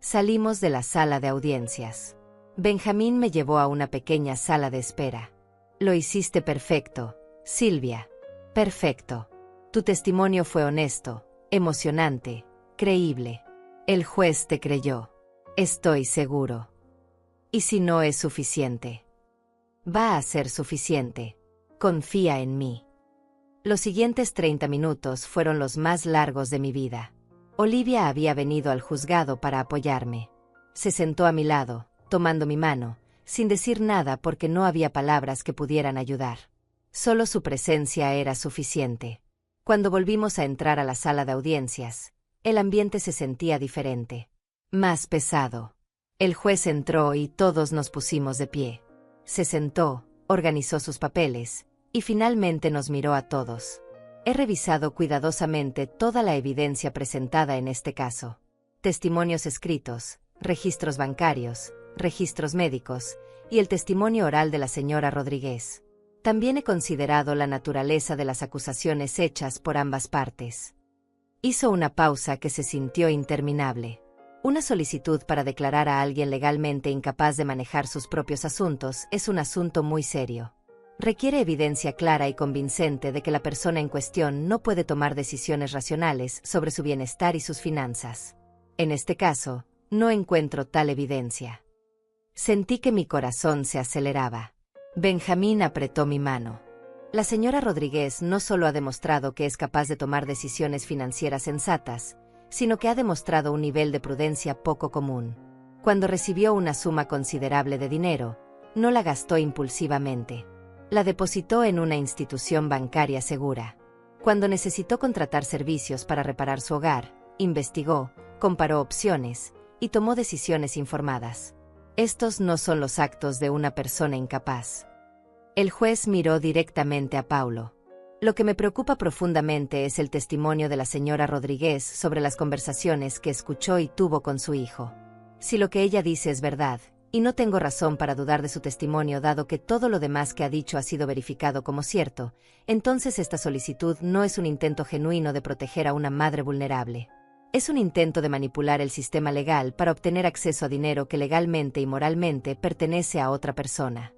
Salimos de la sala de audiencias. Benjamín me llevó a una pequeña sala de espera. Lo hiciste perfecto, Silvia. Perfecto. Tu testimonio fue honesto, emocionante, creíble. El juez te creyó. Estoy seguro. ¿Y si no es suficiente? Va a ser suficiente. Confía en mí. Los siguientes 30 minutos fueron los más largos de mi vida. Olivia había venido al juzgado para apoyarme. Se sentó a mi lado, tomando mi mano, sin decir nada porque no había palabras que pudieran ayudar. Solo su presencia era suficiente. Cuando volvimos a entrar a la sala de audiencias, el ambiente se sentía diferente. Más pesado. El juez entró y todos nos pusimos de pie. Se sentó, organizó sus papeles, y finalmente nos miró a todos. He revisado cuidadosamente toda la evidencia presentada en este caso. Testimonios escritos, registros bancarios, registros médicos, y el testimonio oral de la señora Rodríguez. También he considerado la naturaleza de las acusaciones hechas por ambas partes. Hizo una pausa que se sintió interminable. Una solicitud para declarar a alguien legalmente incapaz de manejar sus propios asuntos es un asunto muy serio. Requiere evidencia clara y convincente de que la persona en cuestión no puede tomar decisiones racionales sobre su bienestar y sus finanzas. En este caso, no encuentro tal evidencia. Sentí que mi corazón se aceleraba. Benjamín apretó mi mano. La señora Rodríguez no solo ha demostrado que es capaz de tomar decisiones financieras sensatas, sino que ha demostrado un nivel de prudencia poco común. Cuando recibió una suma considerable de dinero, no la gastó impulsivamente. La depositó en una institución bancaria segura. Cuando necesitó contratar servicios para reparar su hogar, investigó, comparó opciones y tomó decisiones informadas. Estos no son los actos de una persona incapaz. El juez miró directamente a Paulo. Lo que me preocupa profundamente es el testimonio de la señora Rodríguez sobre las conversaciones que escuchó y tuvo con su hijo. Si lo que ella dice es verdad, y no tengo razón para dudar de su testimonio dado que todo lo demás que ha dicho ha sido verificado como cierto, entonces esta solicitud no es un intento genuino de proteger a una madre vulnerable. Es un intento de manipular el sistema legal para obtener acceso a dinero que legalmente y moralmente pertenece a otra persona.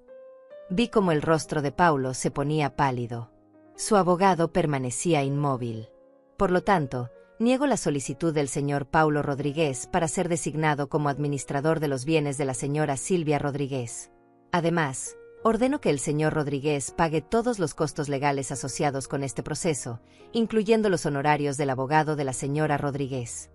Vi cómo el rostro de Paulo se ponía pálido. Su abogado permanecía inmóvil. Por lo tanto, niego la solicitud del señor Paulo Rodríguez para ser designado como administrador de los bienes de la señora Silvia Rodríguez. Además, ordeno que el señor Rodríguez pague todos los costos legales asociados con este proceso, incluyendo los honorarios del abogado de la señora Rodríguez.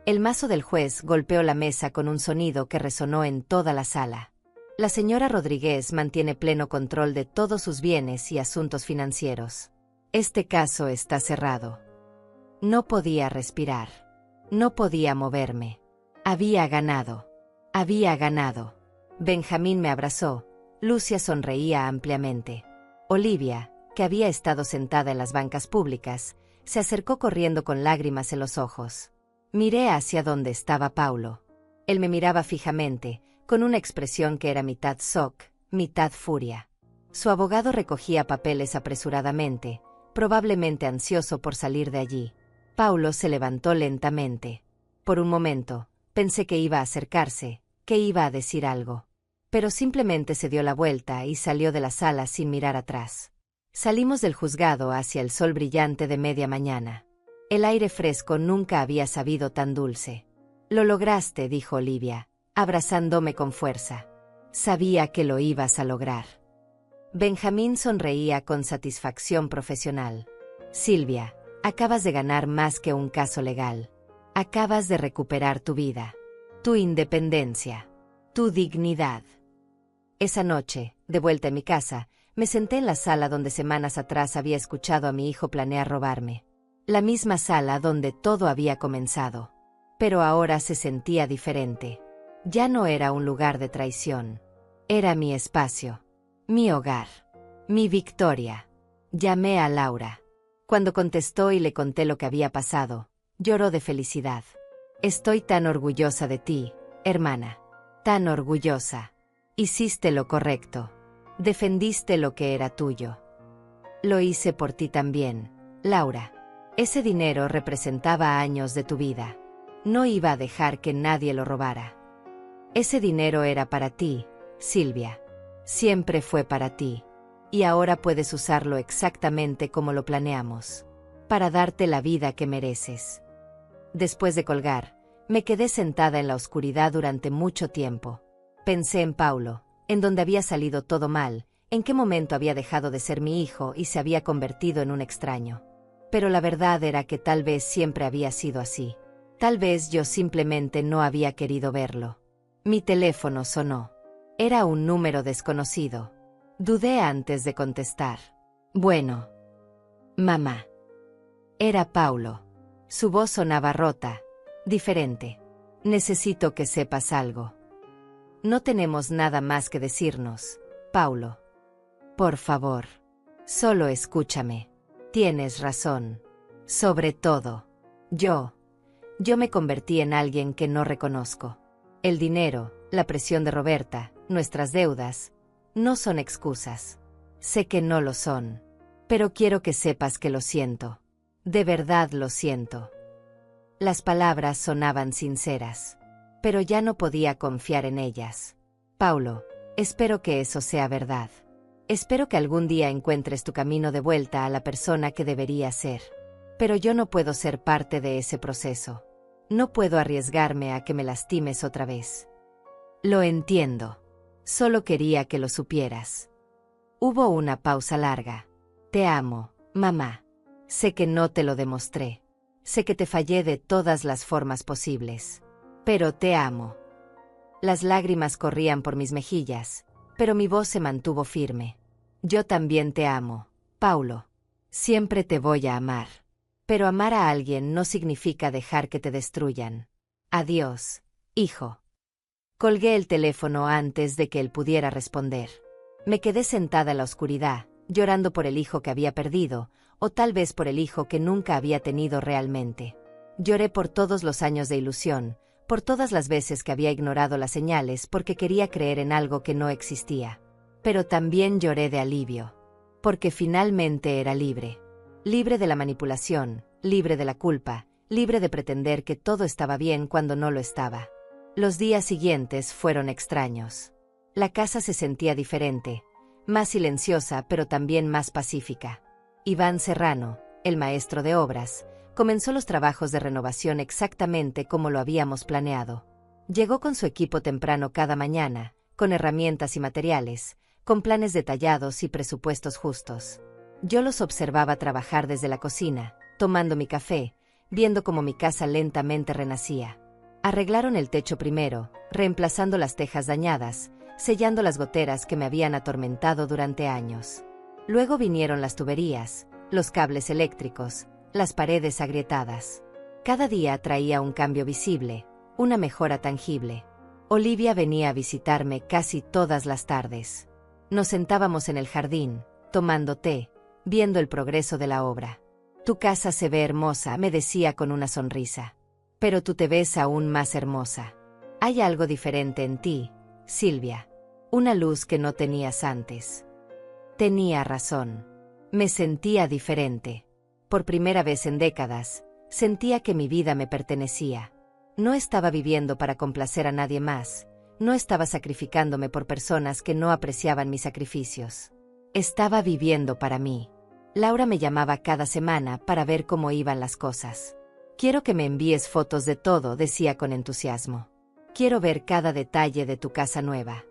El mazo del juez golpeó la mesa con un sonido que resonó en toda la sala. La señora Rodríguez mantiene pleno control de todos sus bienes y asuntos financieros. Este caso está cerrado. No podía respirar. No podía moverme. Había ganado. Había ganado. Benjamín me abrazó. Lucia sonreía ampliamente. Olivia, que había estado sentada en las bancas públicas, se acercó corriendo con lágrimas en los ojos. Miré hacia donde estaba Paulo. Él me miraba fijamente, con una expresión que era mitad shock, mitad furia. Su abogado recogía papeles apresuradamente, probablemente ansioso por salir de allí. Paulo se levantó lentamente. Por un momento, pensé que iba a acercarse, que iba a decir algo. Pero simplemente se dio la vuelta y salió de la sala sin mirar atrás. Salimos del juzgado hacia el sol brillante de media mañana. El aire fresco nunca había sabido tan dulce. «Lo lograste», dijo Olivia, abrazándome con fuerza. Sabía que lo ibas a lograr. Benjamín sonreía con satisfacción profesional. «Silvia, acabas de ganar más que un caso legal. Acabas de recuperar tu vida, tu independencia, tu dignidad». Esa noche, de vuelta en mi casa, me senté en la sala donde semanas atrás había escuchado a mi hijo planear robarme. La misma sala donde todo había comenzado. Pero ahora se sentía diferente. Ya no era un lugar de traición. Era mi espacio. Mi hogar. Mi victoria. Llamé a Laura. Cuando contestó y le conté lo que había pasado, lloró de felicidad. Estoy tan orgullosa de ti, hermana. Tan orgullosa. Hiciste lo correcto. Defendiste lo que era tuyo. Lo hice por ti también, Laura. Ese dinero representaba años de tu vida. No iba a dejar que nadie lo robara. Ese dinero era para ti, Silvia. Siempre fue para ti. Y ahora puedes usarlo exactamente como lo planeamos. Para darte la vida que mereces. Después de colgar, me quedé sentada en la oscuridad durante mucho tiempo. Pensé en Paulo, en donde había salido todo mal, en qué momento había dejado de ser mi hijo y se había convertido en un extraño. Pero la verdad era que tal vez siempre había sido así. Tal vez yo simplemente no había querido verlo. Mi teléfono sonó. Era un número desconocido. Dudé antes de contestar. Bueno. Mamá. Era Paulo. Su voz sonaba rota, diferente. Necesito que sepas algo. No tenemos nada más que decirnos, Paulo. Por favor. Solo escúchame. Tienes razón. Sobre todo. Yo me convertí en alguien que no reconozco. El dinero, la presión de Roberta, nuestras deudas, no son excusas. Sé que no lo son. Pero quiero que sepas que lo siento. De verdad lo siento. Las palabras sonaban sinceras. Pero ya no podía confiar en ellas. Paulo, espero que eso sea verdad. Espero que algún día encuentres tu camino de vuelta a la persona que deberías ser. Pero yo no puedo ser parte de ese proceso. No puedo arriesgarme a que me lastimes otra vez. Lo entiendo. Solo quería que lo supieras. Hubo una pausa larga. Te amo, mamá. Sé que no te lo demostré. Sé que te fallé de todas las formas posibles. Pero te amo. Las lágrimas corrían por mis mejillas, pero mi voz se mantuvo firme. Yo también te amo, Paulo. Siempre te voy a amar. Pero amar a alguien no significa dejar que te destruyan. Adiós, hijo. Colgué el teléfono antes de que él pudiera responder. Me quedé sentada en la oscuridad, llorando por el hijo que había perdido, o tal vez por el hijo que nunca había tenido realmente. Lloré por todos los años de ilusión, por todas las veces que había ignorado las señales porque quería creer en algo que no existía. Pero también lloré de alivio, porque finalmente era libre. Libre de la manipulación, libre de la culpa, libre de pretender que todo estaba bien cuando no lo estaba. Los días siguientes fueron extraños. La casa se sentía diferente, más silenciosa pero también más pacífica. Iván Serrano, el maestro de obras, comenzó los trabajos de renovación exactamente como lo habíamos planeado. Llegó con su equipo temprano cada mañana, con herramientas y materiales, con planes detallados y presupuestos justos. Yo los observaba trabajar desde la cocina, tomando mi café, viendo cómo mi casa lentamente renacía. Arreglaron el techo primero, reemplazando las tejas dañadas, sellando las goteras que me habían atormentado durante años. Luego vinieron las tuberías, los cables eléctricos, las paredes agrietadas. Cada día traía un cambio visible, una mejora tangible. Olivia venía a visitarme casi todas las tardes. Nos sentábamos en el jardín, tomando té, viendo el progreso de la obra. Tu casa se ve hermosa, me decía con una sonrisa. Pero tú te ves aún más hermosa. Hay algo diferente en ti, Silvia. Una luz que no tenías antes. Tenía razón. Me sentía diferente. Por primera vez en décadas, sentía que mi vida me pertenecía. No estaba viviendo para complacer a nadie más. No estaba sacrificándome por personas que no apreciaban mis sacrificios. Estaba viviendo para mí. Laura me llamaba cada semana para ver cómo iban las cosas. Quiero que me envíes fotos de todo, decía con entusiasmo. Quiero ver cada detalle de tu casa nueva.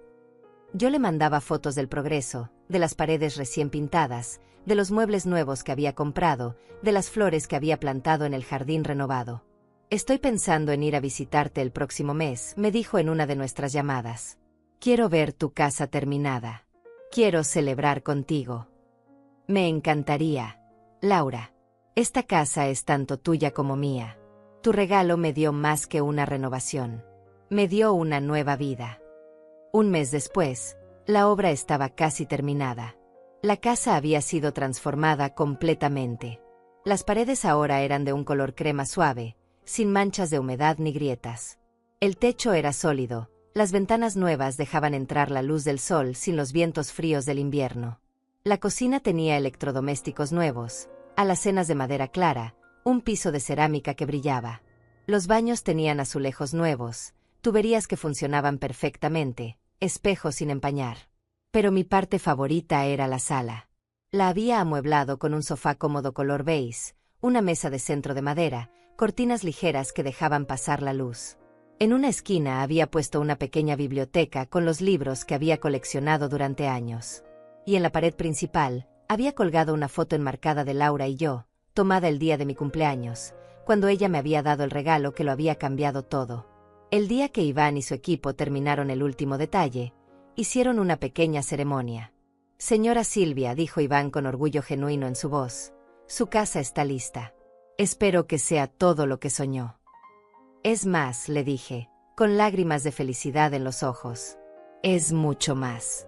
Yo le mandaba fotos del progreso, de las paredes recién pintadas, de los muebles nuevos que había comprado, de las flores que había plantado en el jardín renovado. Estoy pensando en ir a visitarte el próximo mes, me dijo en una de nuestras llamadas. Quiero ver tu casa terminada. Quiero celebrar contigo. Me encantaría, Laura. Esta casa es tanto tuya como mía. Tu regalo me dio más que una renovación. Me dio una nueva vida. Un mes después, la obra estaba casi terminada. La casa había sido transformada completamente. Las paredes ahora eran de un color crema suave, sin manchas de humedad ni grietas. El techo era sólido, las ventanas nuevas dejaban entrar la luz del sol sin los vientos fríos del invierno. La cocina tenía electrodomésticos nuevos, alacenas de madera clara, un piso de cerámica que brillaba. Los baños tenían azulejos nuevos, tuberías que funcionaban perfectamente, espejos sin empañar. Pero mi parte favorita era la sala. La había amueblado con un sofá cómodo color beige, una mesa de centro de madera, cortinas ligeras que dejaban pasar la luz. En una esquina había puesto una pequeña biblioteca con los libros que había coleccionado durante años. Y en la pared principal, había colgado una foto enmarcada de Laura y yo, tomada el día de mi cumpleaños, cuando ella me había dado el regalo que lo había cambiado todo. El día que Iván y su equipo terminaron el último detalle, hicieron una pequeña ceremonia. Señora Silvia, dijo Iván con orgullo genuino en su voz, su casa está lista. Espero que sea todo lo que soñó. Es más, le dije, con lágrimas de felicidad en los ojos. Es mucho más.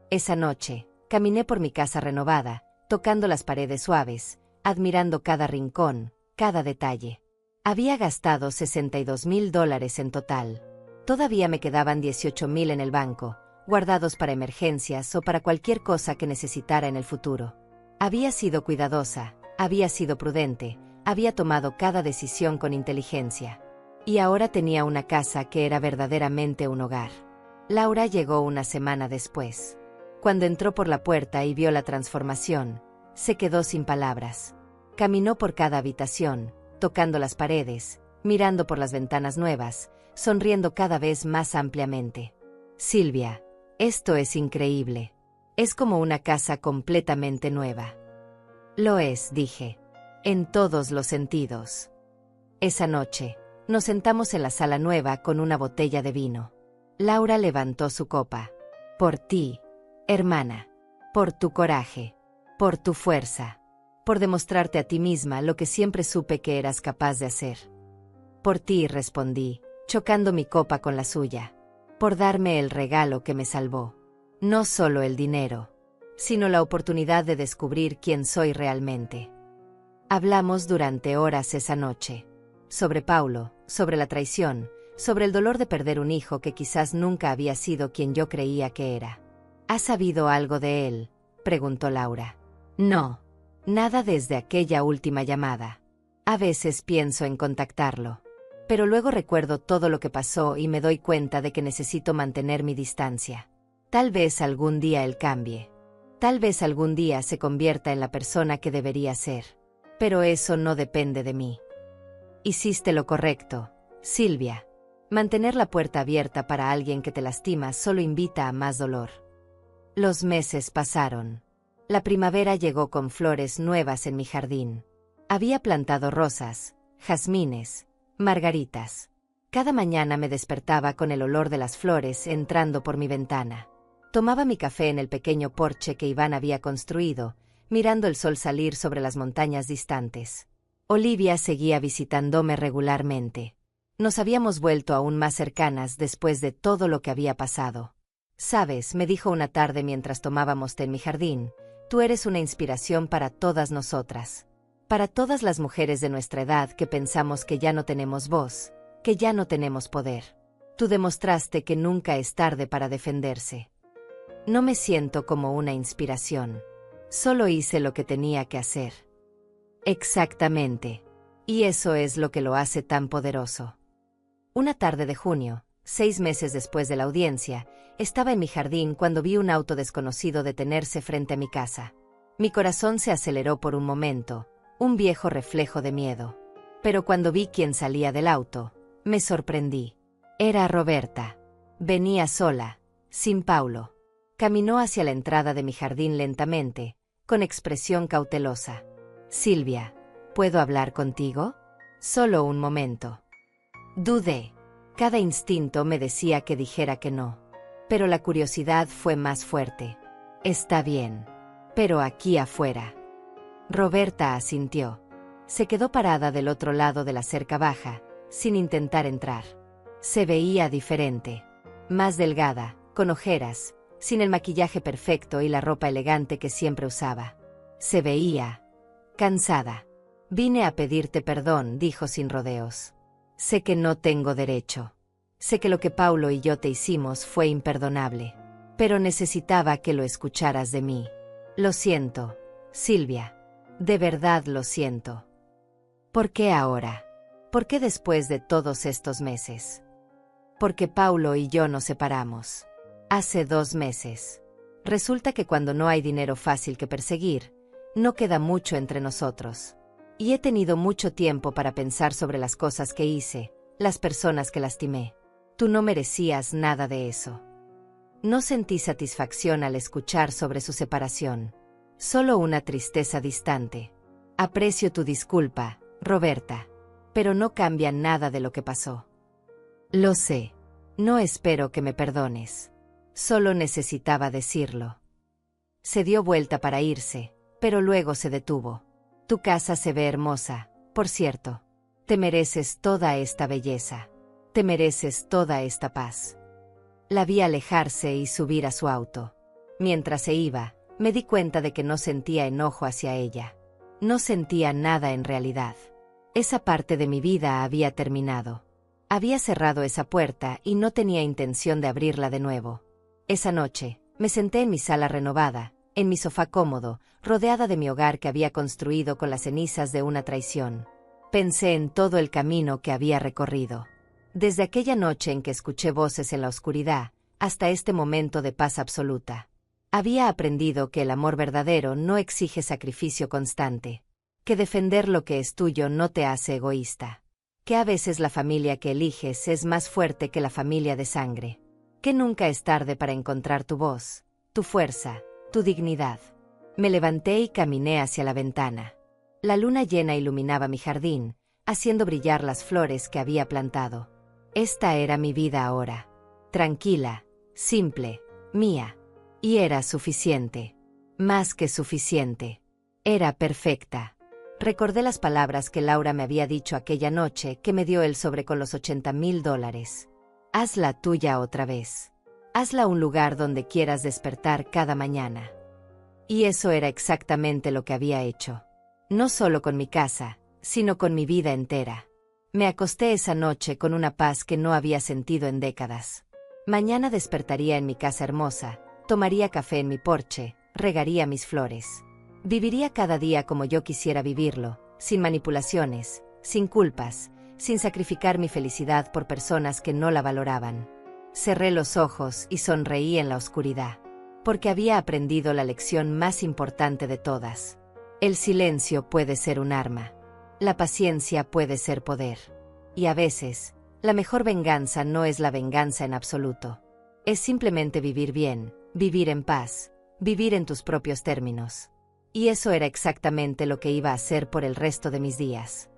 Esa noche, caminé por mi casa renovada, tocando las paredes suaves, admirando cada rincón, cada detalle. Había gastado $62,000 en total. Todavía me quedaban 18,000 en el banco, guardados para emergencias o para cualquier cosa que necesitara en el futuro. Había sido cuidadosa, había sido prudente, había tomado cada decisión con inteligencia. Y ahora tenía una casa que era verdaderamente un hogar. Laura llegó una semana después. Cuando entró por la puerta y vio la transformación, se quedó sin palabras. Caminó por cada habitación, tocando las paredes, mirando por las ventanas nuevas, sonriendo cada vez más ampliamente. Silvia, esto es increíble. Es como una casa completamente nueva. Lo es, dije. En todos los sentidos. Esa noche, nos sentamos en la sala nueva con una botella de vino. Laura levantó su copa. Por ti, hermana. Por tu coraje. Por tu fuerza. Por demostrarte a ti misma lo que siempre supe que eras capaz de hacer. Por ti, respondí, chocando mi copa con la suya. Por darme el regalo que me salvó. No solo el dinero, sino la oportunidad de descubrir quién soy realmente. Hablamos durante horas esa noche. Sobre Paulo, sobre la traición, sobre el dolor de perder un hijo que quizás nunca había sido quien yo creía que era. ¿Has sabido algo de él?, preguntó Laura. No, nada desde aquella última llamada. A veces pienso en contactarlo. Pero luego recuerdo todo lo que pasó y me doy cuenta de que necesito mantener mi distancia. Tal vez algún día él cambie. Tal vez algún día se convierta en la persona que debería ser. Pero eso no depende de mí. Hiciste lo correcto, Silvia. Mantener la puerta abierta para alguien que te lastima solo invita a más dolor. Los meses pasaron. La primavera llegó con flores nuevas en mi jardín. Había plantado rosas, jazmines, margaritas. Cada mañana me despertaba con el olor de las flores entrando por mi ventana. Tomaba mi café en el pequeño porche que Iván había construido, mirando el sol salir sobre las montañas distantes. Olivia seguía visitándome regularmente. Nos habíamos vuelto aún más cercanas después de todo lo que había pasado. Sabes, me dijo una tarde mientras tomábamos té en mi jardín, tú eres una inspiración para todas nosotras. Para todas las mujeres de nuestra edad que pensamos que ya no tenemos voz, que ya no tenemos poder. Tú demostraste que nunca es tarde para defenderse. No me siento como una inspiración. Solo hice lo que tenía que hacer. Exactamente. Y eso es lo que lo hace tan poderoso. Una tarde de junio, 6 meses después de la audiencia, estaba en mi jardín cuando vi un auto desconocido detenerse frente a mi casa. Mi corazón se aceleró por un momento, un viejo reflejo de miedo. Pero cuando vi quién salía del auto, me sorprendí. Era Roberta. Venía sola, sin Paulo. Caminó hacia la entrada de mi jardín lentamente, con expresión cautelosa. Silvia, ¿puedo hablar contigo? Solo un momento. Dudé. Cada instinto me decía que dijera que no. Pero la curiosidad fue más fuerte. Está bien. Pero aquí afuera. Roberta asintió. Se quedó parada del otro lado de la cerca baja, sin intentar entrar. Se veía diferente. Más delgada, con ojeras, sin el maquillaje perfecto y la ropa elegante que siempre usaba. Se veía cansada. Vine a pedirte perdón, dijo sin rodeos. Sé que no tengo derecho. Sé que lo que Paulo y yo te hicimos fue imperdonable. Pero necesitaba que lo escucharas de mí. Lo siento, Silvia. De verdad lo siento. ¿Por qué ahora? ¿Por qué después de todos estos meses? Porque Paulo y yo nos separamos. Hace 2 meses. Resulta que cuando no hay dinero fácil que perseguir, no queda mucho entre nosotros. Y he tenido mucho tiempo para pensar sobre las cosas que hice, las personas que lastimé. Tú no merecías nada de eso. No sentí satisfacción al escuchar sobre su separación. Solo una tristeza distante. Aprecio tu disculpa, Roberta. Pero no cambia nada de lo que pasó. Lo sé. No espero que me perdones. Solo necesitaba decirlo. Se dio vuelta para irse, pero luego se detuvo. Tu casa se ve hermosa, por cierto. Te mereces toda esta belleza. Te mereces toda esta paz. La vi alejarse y subir a su auto. Mientras se iba, me di cuenta de que no sentía enojo hacia ella. No sentía nada en realidad. Esa parte de mi vida había terminado. Había cerrado esa puerta y no tenía intención de abrirla de nuevo. Esa noche, me senté en mi sala renovada, en mi sofá cómodo, rodeada de mi hogar que había construido con las cenizas de una traición. Pensé en todo el camino que había recorrido. Desde aquella noche en que escuché voces en la oscuridad, hasta este momento de paz absoluta. Había aprendido que el amor verdadero no exige sacrificio constante, que defender lo que es tuyo no te hace egoísta, que a veces la familia que eliges es más fuerte que la familia de sangre, que nunca es tarde para encontrar tu voz, tu fuerza, tu dignidad. Me levanté y caminé hacia la ventana. La luna llena iluminaba mi jardín, haciendo brillar las flores que había plantado. Esta era mi vida ahora. Tranquila, simple, mía. Y era suficiente. Más que suficiente. Era perfecta. Recordé las palabras que Laura me había dicho aquella noche que me dio el sobre con los $80,000. Hazla tuya otra vez. Hazla un lugar donde quieras despertar cada mañana. Y eso era exactamente lo que había hecho. No solo con mi casa, sino con mi vida entera. Me acosté esa noche con una paz que no había sentido en décadas. Mañana despertaría en mi casa hermosa, tomaría café en mi porche, regaría mis flores. Viviría cada día como yo quisiera vivirlo, sin manipulaciones, sin culpas, sin sacrificar mi felicidad por personas que no la valoraban. Cerré los ojos y sonreí en la oscuridad, porque había aprendido la lección más importante de todas. El silencio puede ser un arma. La paciencia puede ser poder. Y a veces, la mejor venganza no es la venganza en absoluto. Es simplemente vivir bien, vivir en paz, vivir en tus propios términos. Y eso era exactamente lo que iba a hacer por el resto de mis días.